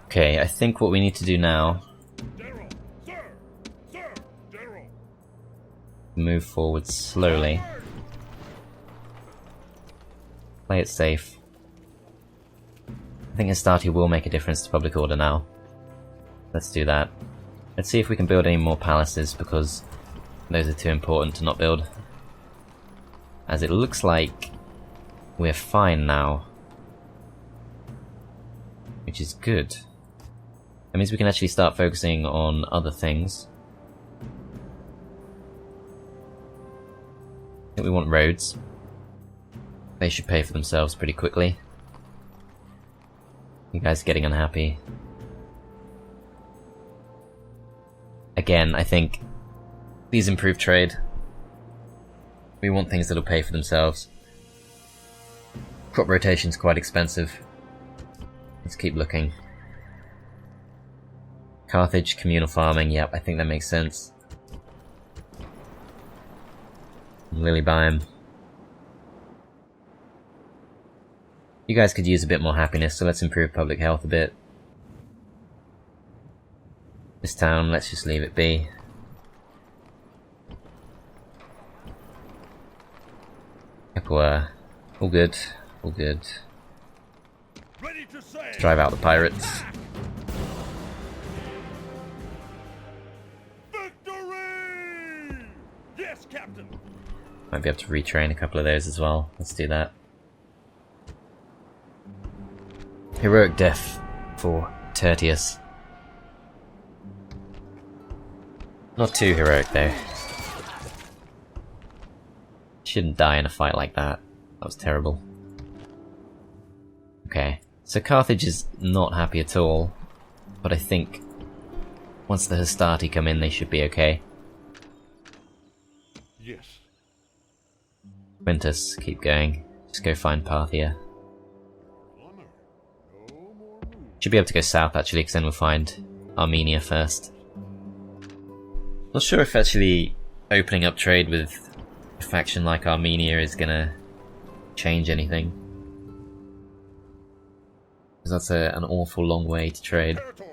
Okay, I think what we need to do now, General! Sir! Sir! General! move forward slowly. Play it safe. I think Astarte will make a difference to public order now. Let's do that. Let's see if we can build any more palaces, because those are too important to not build. As it looks like we're fine now. Which is good. That means we can actually start focusing on other things. I think we want roads. They should pay for themselves pretty quickly. You guys are getting unhappy. again, I think these improve trade. We want things that'll pay for themselves. Crop rotation's quite expensive. Let's keep looking. Carthage, communal farming, yep, I think that makes sense. Lily biome. You guys could use a bit more happiness, so let's improve public health a bit. This town, let's just leave it be. Capua, all good, all good. Let's drive out the pirates. Victory! Yes, Captain. Might be able to retrain a couple of those as well. Let's do that. Heroic death for Tertius. Not too heroic though. Shouldn't die in a fight like that. That was terrible. Okay, so Carthage is not happy at all, but I think once the Hastati come in they should be okay. Yes. Quintus, keep going. Just go find Parthia. Honor. No more moves. Should be able to go south actually, because then we'll find Armenia first. Not sure if actually opening up trade with a faction like Armenia is gonna change anything. Because that's an awful long way to trade. Territory.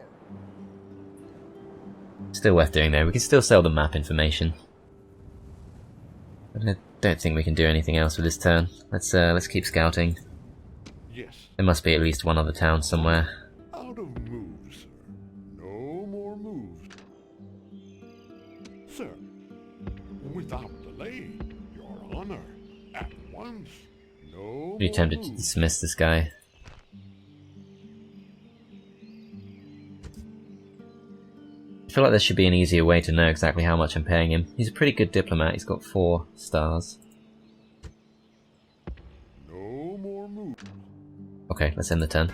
Still worth doing though, we can still sell the map information. But I don't think we can do anything else with this turn. Let's keep scouting. Yes. There must be at least one other town somewhere. Out of moves, sir. No more moves. Sir, without delay, your honor, at once. No Pretty more tempted to moves. dismiss this guy. I feel like there should be an easier way to know exactly how much I'm paying him. He's a pretty good diplomat, he's got 4 stars. No more moves. Okay, let's end the turn.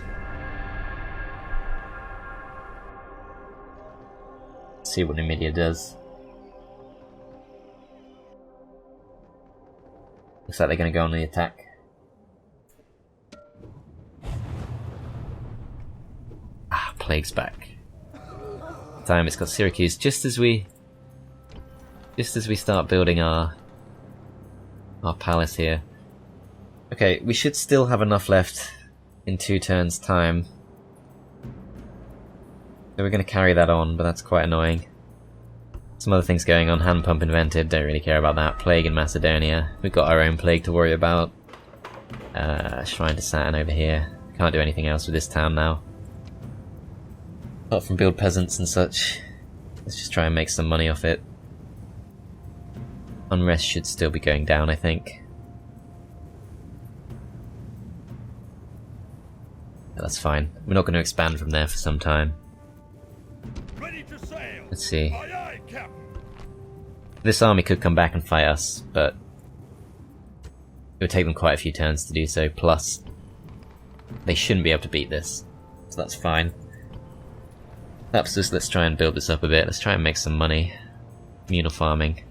See what Numidia does. Looks like they're going to go on the attack. Ah, Plague's back. Time it's got Syracuse just as we start building our palace here. Okay, we should still have enough left in 2 turns time. So we're going to carry that on, but that's quite annoying. Some other things going on. Hand pump invented, don't really care about that. Plague in Macedonia. We've got our own plague to worry about. Shrine to Saturn over here. Can't do anything else with this town now. Apart from build peasants and such. Let's just try and make some money off it. Unrest should still be going down, I think. Yeah, that's fine. We're not going to expand from there for some time. Ready to sail. Let's see. Aye, aye, Captain. This army could come back and fight us, but it would take them quite a few turns to do so, plus they shouldn't be able to beat this, so that's fine. Thapsus, let's try and build this up a bit, let's try and make some money. Communal farming.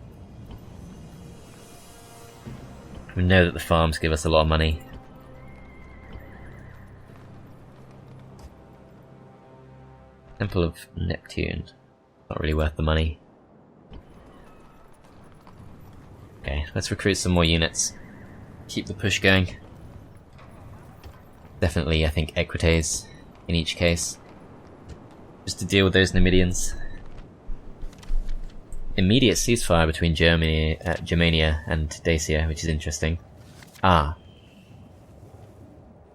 We know that the farms give us a lot of money. Temple of Neptune. Not really worth the money. Okay, let's recruit some more units. Keep the push going. Definitely, I think, Equites in each case. Just to deal with those Numidians. Immediate ceasefire between Germania and Dacia, which is interesting. Ah.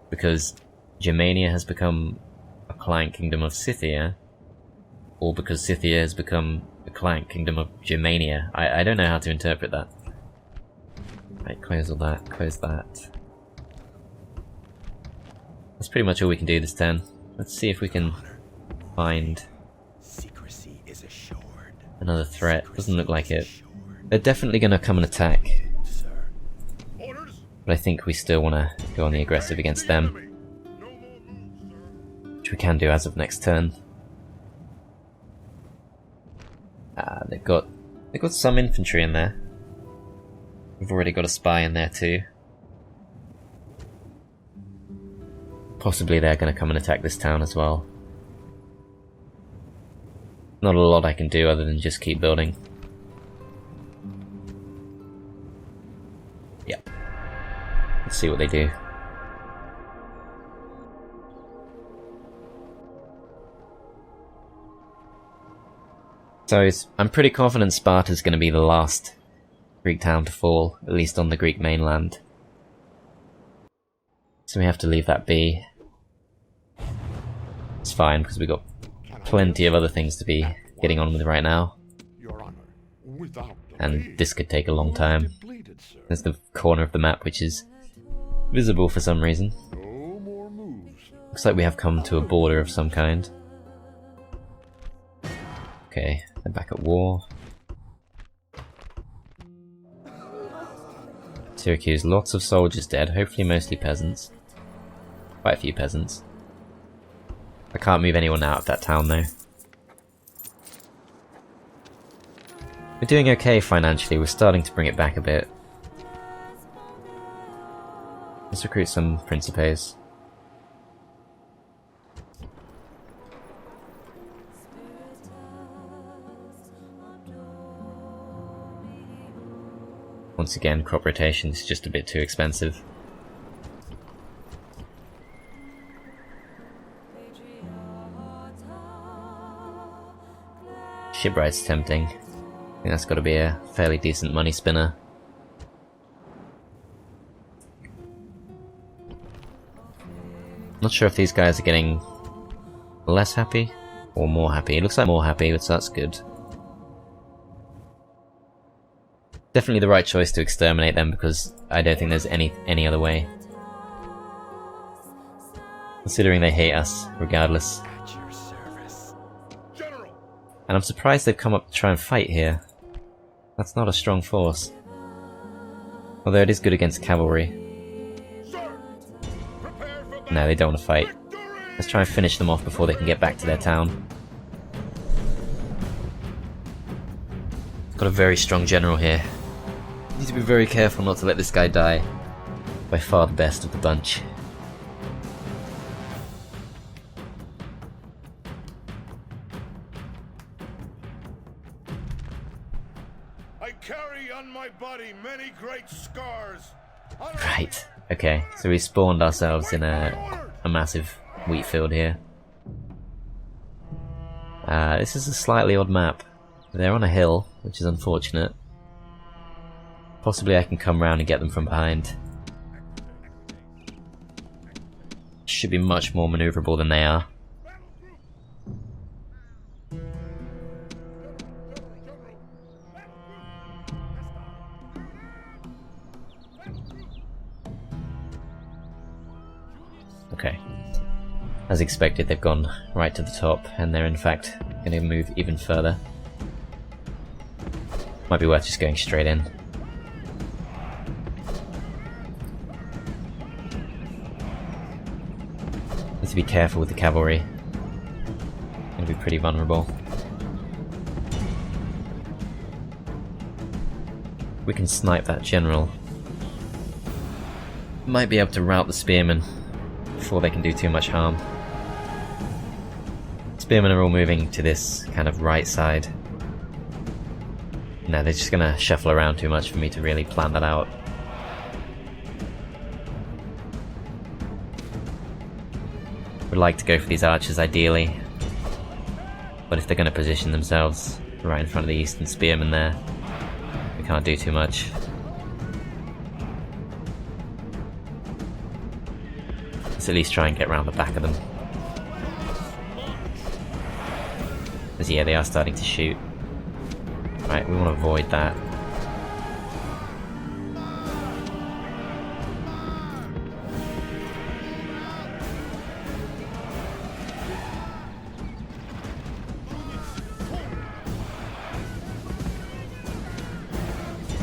Because Germania has become a client kingdom of Scythia, or because Scythia has become a client kingdom of Germania. I don't know how to interpret that. Right, close all that, close that. That's pretty much all we can do this turn. Let's see if we can find Secrecy is assured. another threat. Doesn't look like it. They're definitely going to come and attack, Sir. Orders. but I think we still want to go on the aggressive against them, Enemy. No more moves, sir. which we can do as of next turn. They've got some infantry in there. We've already got a spy in there too. Possibly they're going to come and attack this town as well. Not a lot I can do other than just keep building. Yep. Let's see what they do. So I'm pretty confident Sparta's going to be the last Greek town to fall, at least on the Greek mainland. So we have to leave that be. It's fine, because we've got plenty of other things to be getting on with right now. Your Honor, without And delay, this could take a long time. depleted, sir. There's the corner of the map which is visible for some reason. No more moves. Looks like we have come to a border of some kind. Okay, they're back at war. Syracuse, lots of soldiers dead, hopefully mostly peasants. Quite a few peasants. I can't move anyone out of that town though. We're doing okay financially, we're starting to bring it back a bit. Let's recruit some Principes. Once again, crop rotation is just a bit too expensive. Shipwright's tempting. I think that's got to be a fairly decent money spinner. Not sure if these guys are getting less happy or more happy. It looks like more happy, so that's good. Definitely the right choice to exterminate them because I don't think there's any other way. Considering they hate us, regardless. At your service. General, And I'm surprised they've come up to try and fight here. That's not a strong force. Although it is good against cavalry. sir, prepare for battle. No, they don't want to fight. Victory! Let's try and finish them off before they can get back to their town. Got a very strong general here. Need to be very careful not to let this guy die. By far the best of the bunch. I carry on my body many great scars. Right, okay, so we spawned ourselves in a massive wheat field here. This is a slightly odd map. They're on a hill, which is unfortunate. Possibly I can come round and get them from behind. Should be much more maneuverable than they are. Okay. As expected, they've gone right to the top, and they're in fact going to move even further. Might be worth just going straight in. Need to be careful with the cavalry. Going to be pretty vulnerable. We can snipe that general. Might be able to rout the spearmen before they can do too much harm. Spearmen are all moving to this kind of right side. No, they're just gonna shuffle around too much for me to really plan that out. Would like to go for these archers ideally, but if they're gonna position themselves right in front of the eastern spearmen there, we can't do too much. Let's at least try and get around the back of them. As yeah, they are starting to shoot. Right, we want to avoid that.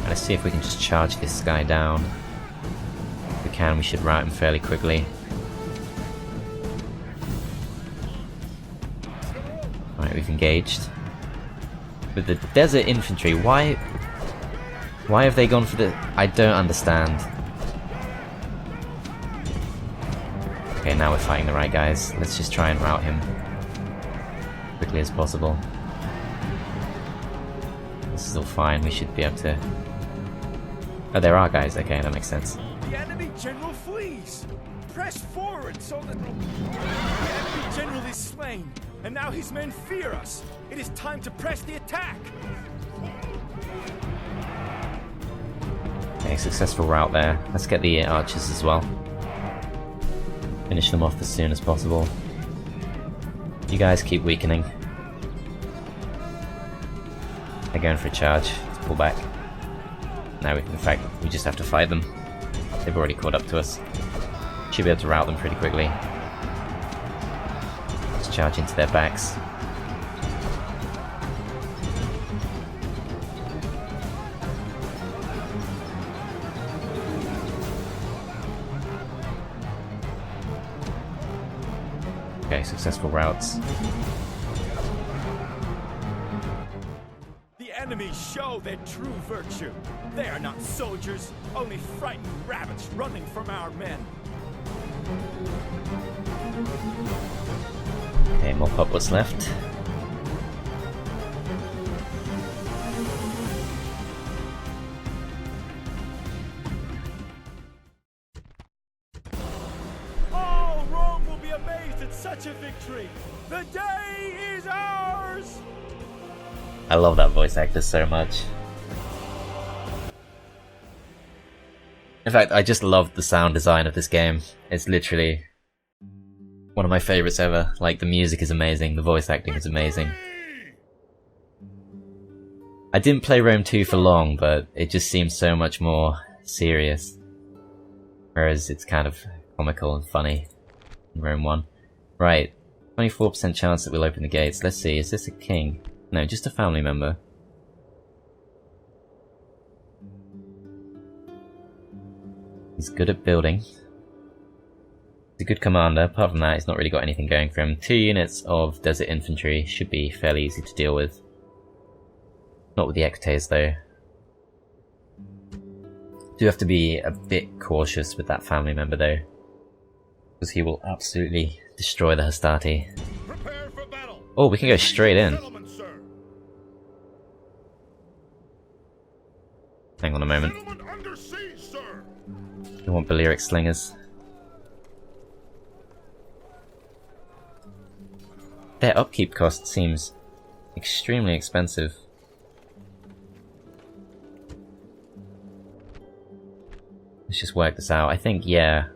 Let's see if we can just charge this guy down. If we can, we should rout him fairly quickly. Right, we've engaged. With the desert infantry, why have they gone for the... I don't understand. Okay, now we're fighting the right guys. Let's just try and rout him as quickly as possible. This is all fine, we should be able to... Oh, there are guys, okay, that makes sense. The enemy general flees! Press forward so that... The enemy general is slain, and now his men fear us. It is time to press the attack! Okay, successful rout there. Let's get the archers as well. Finish them off as soon as possible. You guys keep weakening. They're going for a charge. Let's pull back. Now, in fact, we just have to fight them. They've already caught up to us. Should be able to rout them pretty quickly. Let's charge into their backs. Okay, successful routes. The enemy show their true virtue. They are not soldiers, only frightened rabbits running from our men. Okay, more populace left. All Rome will be amazed at such a victory. The day is ours! I love that voice actor so much. In fact, I just love the sound design of this game. It's literally one of my favorites ever. Like, the music is amazing, the voice acting is amazing. I didn't play Rome 2 for long, but it just seems so much more serious. Whereas it's kind of comical and funny in Rome 1. Right, 24% chance that we'll open the gates. Let's see, is this a king? No, just a family member. He's good at building. He's a good commander. Apart from that, he's not really got anything going for him. 2 units of desert infantry should be fairly easy to deal with. Not with the Ectes though. Do have to be a bit cautious with that family member though, because he will absolutely destroy the Hastati. Prepare for battle. Oh, we can go straight in. Gentlemen, sir. Hang on a moment. Gentlemen under siege, sir. We want Balearic slingers. Their upkeep cost seems extremely expensive. Let's just work this out. I think, yeah.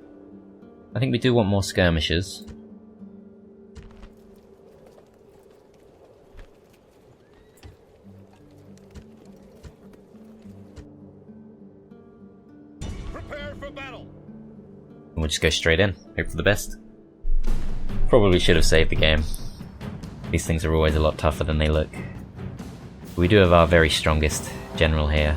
I think we do want more skirmishers. Prepare for battle. And we'll just go straight in. Hope for the best. Probably should have saved the game. These things are always a lot tougher than they look. We do have our very strongest general here.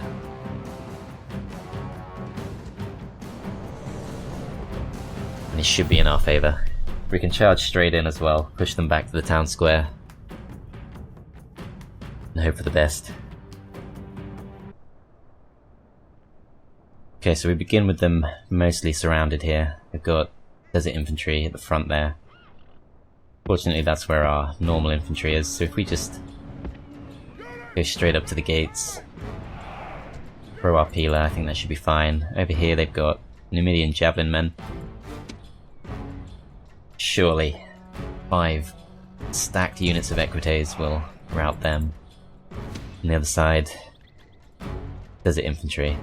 And it should be in our favour. We can charge straight in as well, push them back to the town square, and hope for the best. Okay, so we begin with them mostly surrounded here. We've got desert infantry at the front there. Fortunately, that's where our normal infantry is, so if we just go straight up to the gates, throw our peeler, I think that should be fine. Over here they've got Numidian javelin men. Surely 5 stacked units of Equites will rout them. On the other side, desert infantry.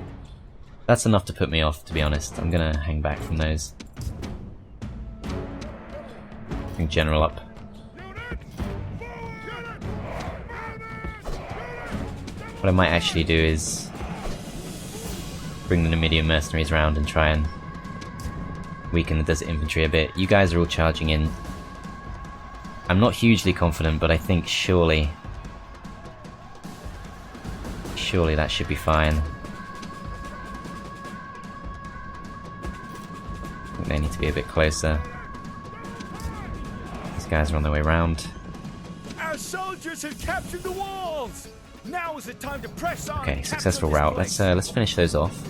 That's enough to put me off, to be honest. I'm gonna hang back from those. Bring general up. What I might actually do is bring the Numidian mercenaries around and try and weaken the desert infantry a bit. You guys are all charging in. I'm not hugely confident, but I think surely that should be fine. I think they need to be a bit closer. These guys are on their way round. Our soldiers have captured the walls! Now is the time to press on. Okay, successful rout. Let's finish those off.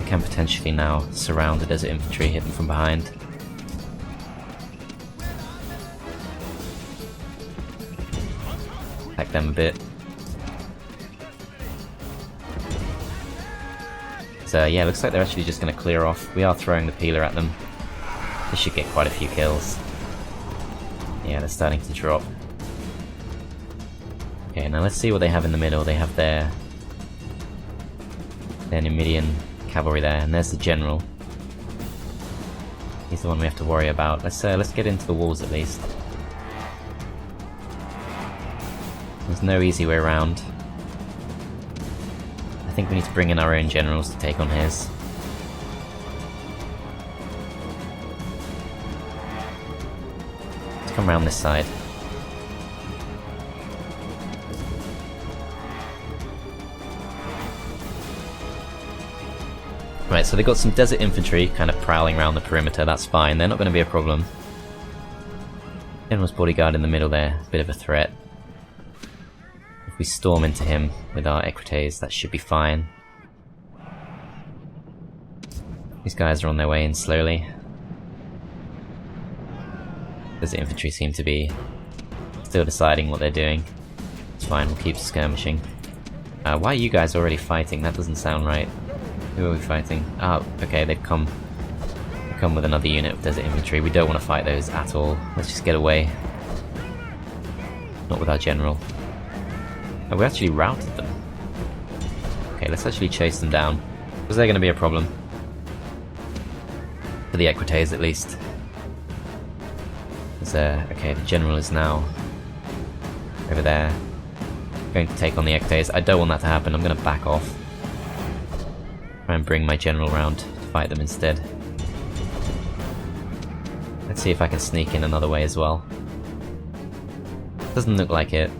We can potentially now surround the desert infantry, hit them from behind. Attack them a bit. So yeah, looks like they're actually just going to clear off. We are throwing the peeler at them. This should get quite a few kills. Yeah, they're starting to drop. Okay, now let's see what they have in the middle. They have their Numidian cavalry there, and there's the general. He's the one we have to worry about. Let's get into the walls at least. There's no easy way around. I think we need to bring in our own generals to take on his. Let's come around this side. Right, so they've got some desert infantry kind of prowling around the perimeter. That's fine, they're not going to be a problem. General's bodyguard in the middle there, a bit of a threat. If we storm into him with our equites, that should be fine. These guys are on their way in slowly. Desert infantry seem to be still deciding what they're doing. It's fine, we'll keep skirmishing. Why are you guys already fighting? That doesn't sound right. Who are we fighting? Oh, okay, they've come with another unit of desert infantry. We don't want to fight those at all. Let's just get away. Not with our general. Oh, we actually routed them. Okay, let's actually chase them down. Was there going to be a problem? For the equites, at least. Okay, the general is now over there. Going to take on the equites. I don't want that to happen. I'm going to back off. Try and bring my general round to fight them instead. Let's see if I can sneak in another way as well. Doesn't look like it.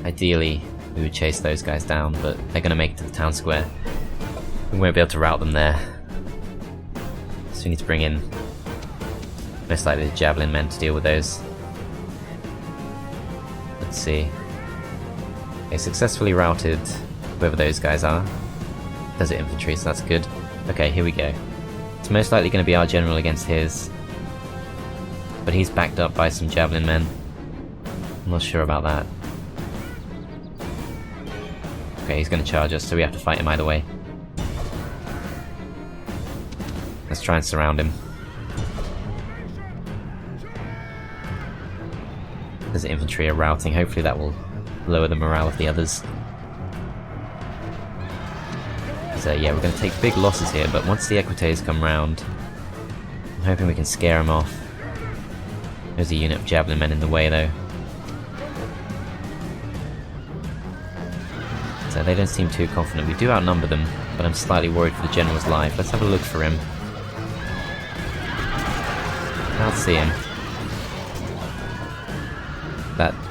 Ideally, we would chase those guys down, but they're going to make it to the town square. We won't be able to rout them there. So we need to bring in most likely the javelin men to deal with those. Let's see. Okay, successfully routed whoever those guys are. Desert infantry, so that's good. Okay, here we go. It's most likely going to be our general against his. But he's backed up by some javelin men. I'm not sure about that. Okay, he's going to charge us, so we have to fight him either way. Let's try and surround him. Desert infantry are routing, hopefully that will lower the morale of the others. So yeah, we're going to take big losses here, but once the equites come round, I'm hoping we can scare them off. There's a unit of javelin men in the way though. So they don't seem too confident. We do outnumber them, but I'm slightly worried for the general's life. Let's have a look for him. I'll see him.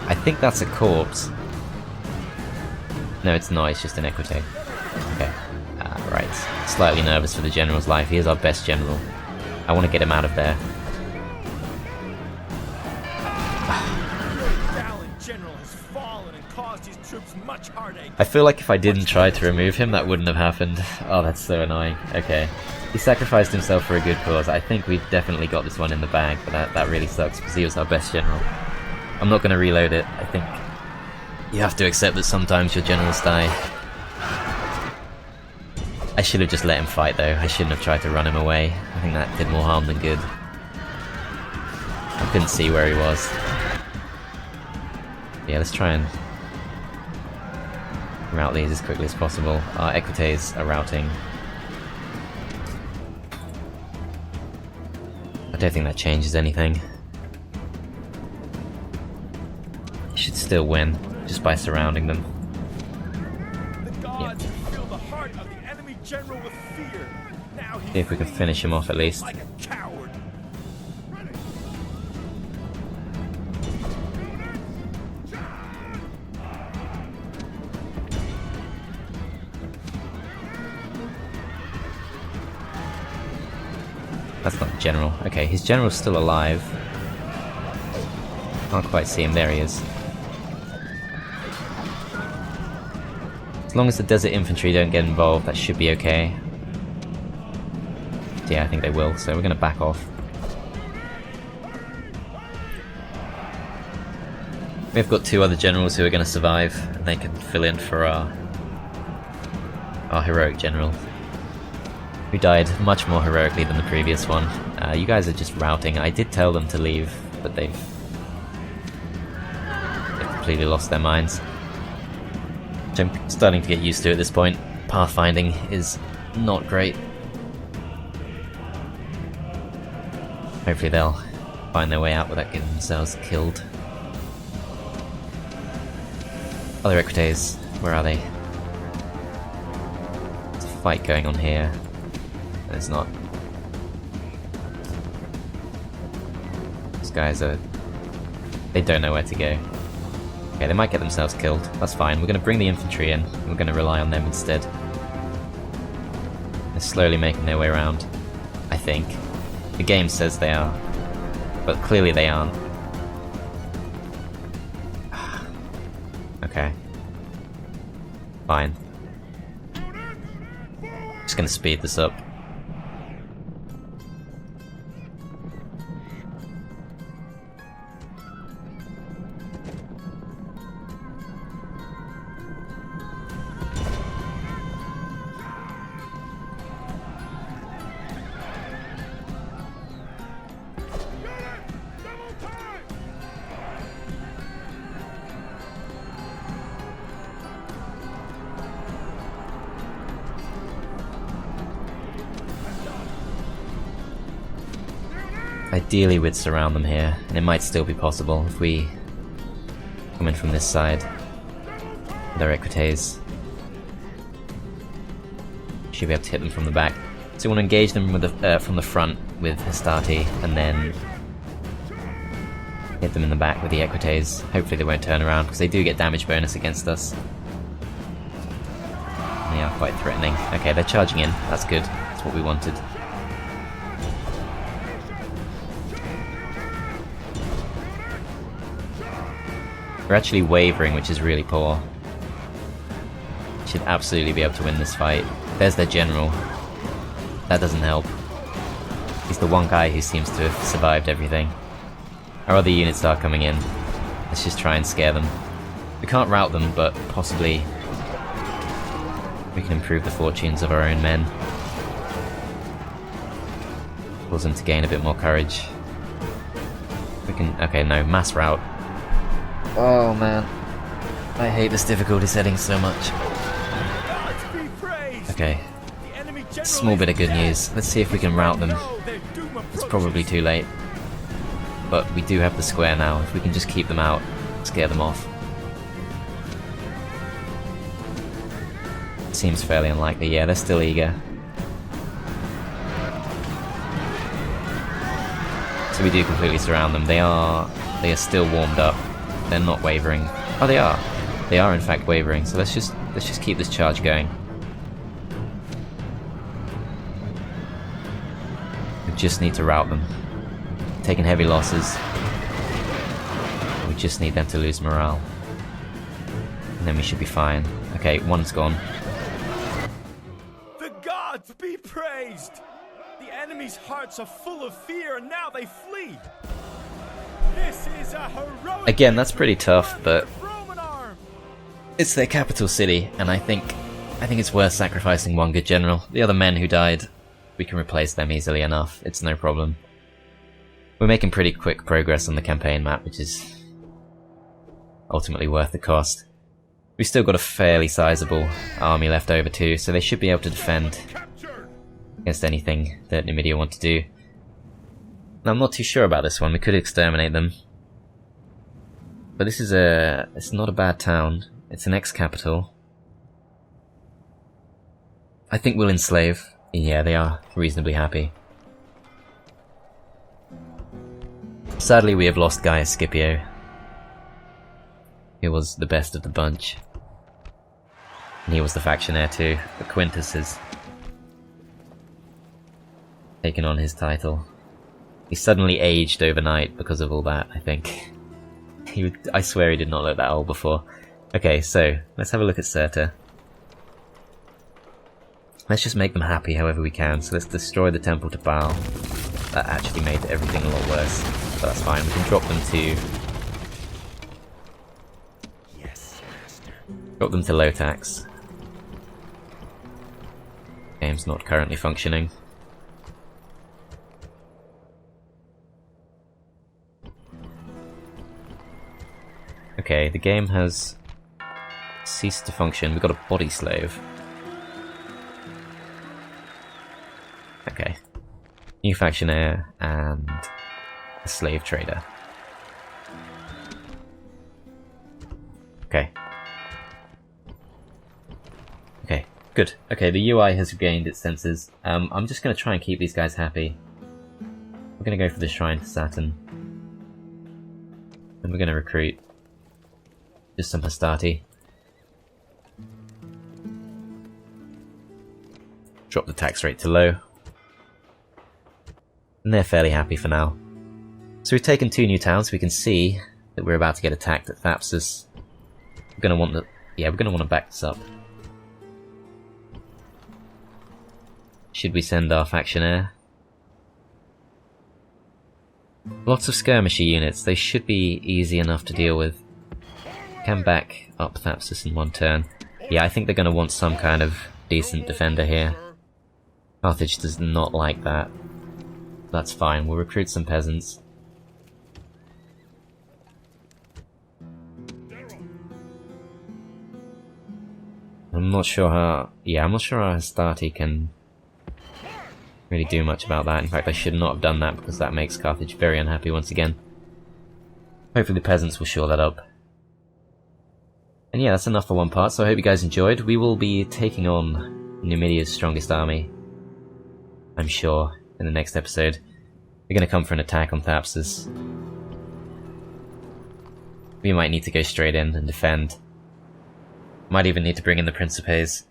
I think that's a corpse. No, it's not, it's just an equite. Okay. Right. Slightly nervous for the general's life. He is our best general. I want to get him out of there. I feel like if I didn't try to remove him, that wouldn't have happened. Oh, that's so annoying. Okay. He sacrificed himself for a good cause. I think we've definitely got this one in the bag, but that really sucks because he was our best general. I'm not going to reload it. I think you have to accept that sometimes your generals die. I should have just let him fight though. I shouldn't have tried to run him away. I think that did more harm than good. I couldn't see where he was. Yeah, let's try and rout these as quickly as possible. Our equites are routing. I don't think that changes anything. You should still win just by surrounding them. Yep. See if we can finish him off at least. That's not the general. Okay, his general's still alive. Can't quite see him. There he is. long as the desert infantry don't get involved, that should be okay. Yeah, I think they will, so we're going to back off. We've got 2 other generals who are going to survive, and they can fill in for our heroic general, who died much more heroically than the previous one. You guys are just routing. I did tell them to leave, but they've completely lost their minds. Which I'm starting to get used to at this point. Pathfinding is not great. Hopefully they'll find their way out without getting themselves killed. Other equites, where are they? There's a fight going on here. There's not. These guys are... they don't know where to go. Okay, they might get themselves killed. That's fine. We're going to bring the infantry in, and we're going to rely on them instead. They're slowly making their way around, I think. The game says they are, but clearly they aren't. Okay. Fine. Just gonna speed this up. Ideally we'd surround them here, and it might still be possible if we come in from this side with our equites. Should be able to hit them from the back. So we want to engage them with from the front with Hastati, and then hit them in the back with the equites. Hopefully they won't turn around, because they do get damage bonus against us. And they are quite threatening. Okay, they're charging in. That's good. That's what we wanted. We're actually wavering, which is really poor. Should absolutely be able to win this fight. There's their general. That doesn't help. He's the one guy who seems to have survived everything. Our other units are coming in. Let's just try and scare them. We can't rout them, but possibly we can improve the fortunes of our own men. Cause them to gain a bit more courage. We can... okay, no, mass rout. Oh man, I hate this difficulty setting so much. Okay, small bit of good news. Let's see if we can rout them. It's probably too late, but we do have the square now. If we can just keep them out, scare them off. Seems fairly unlikely. Yeah, they're still eager. So we do completely surround them. They are still warmed up. They're not wavering. Oh, they are. They are in fact wavering. So let's just keep this charge going. We just need to rout them. Taking heavy losses. We just need them to lose morale, and then we should be fine. Okay, one's gone. The gods be praised! The enemy's hearts are full of fear, and now they flee. This is a heroic. Again, that's pretty tough, but it's their capital city, and I think it's worth sacrificing one good general. The other men who died, we can replace them easily enough. It's no problem. We're making pretty quick progress on the campaign map, which is ultimately worth the cost. We've still got a fairly sizable army left over too, so they should be able to defend against anything that Numidia want to do. I'm not too sure about this one. We could exterminate them. But this is it's not a bad town. It's an ex-capital. I think we'll enslave. Yeah, they are reasonably happy. Sadly, we have lost Gaius Scipio. He was the best of the bunch. And he was the faction heir too. But Quintus has taken on his title. He suddenly aged overnight because of all that, I think. I swear he did not look that old before. Okay, so, let's have a look at Cirta. Let's just make them happy however we can. So let's destroy the temple to Baal. That actually made everything a lot worse. But that's fine, we can drop them to... Drop them to low tax. Game's not currently functioning. Okay, the game has ceased to function. We've got a body slave. Okay. New factionaire and a slave trader. Okay. Okay, good. Okay, the UI has regained its senses. I'm just going to try and keep these guys happy. We're going to go for the Shrine to Saturn. And we're going to recruit just some Hastati. Drop the tax rate to low. And they're fairly happy for now. So we've taken 2 new towns. We can see that we're about to get attacked at Thapsus. We're going to want we're going to want to back this up. Should we send our factionaire? Lots of skirmisher units. They should be easy enough to deal with. Can back up Thapsus in 1 turn. Yeah, I think they're going to want some kind of decent defender here. Carthage does not like that. That's fine, we'll recruit some peasants. I'm not sure how... Yeah, I'm not sure how Hastati can really do much about that. In fact, I should not have done that because that makes Carthage very unhappy once again. Hopefully the peasants will shore that up. And yeah, that's enough for one part, so I hope you guys enjoyed. We will be taking on Numidia's strongest army, I'm sure, in the next episode. We're going to come for an attack on Thapsus. We might need to go straight in and defend. Might even need to bring in the Principes.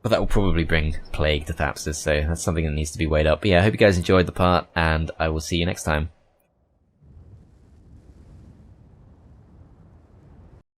But that will probably bring Plague to Thapsus, so that's something that needs to be weighed up. But yeah, I hope you guys enjoyed the part, and I will see you next time.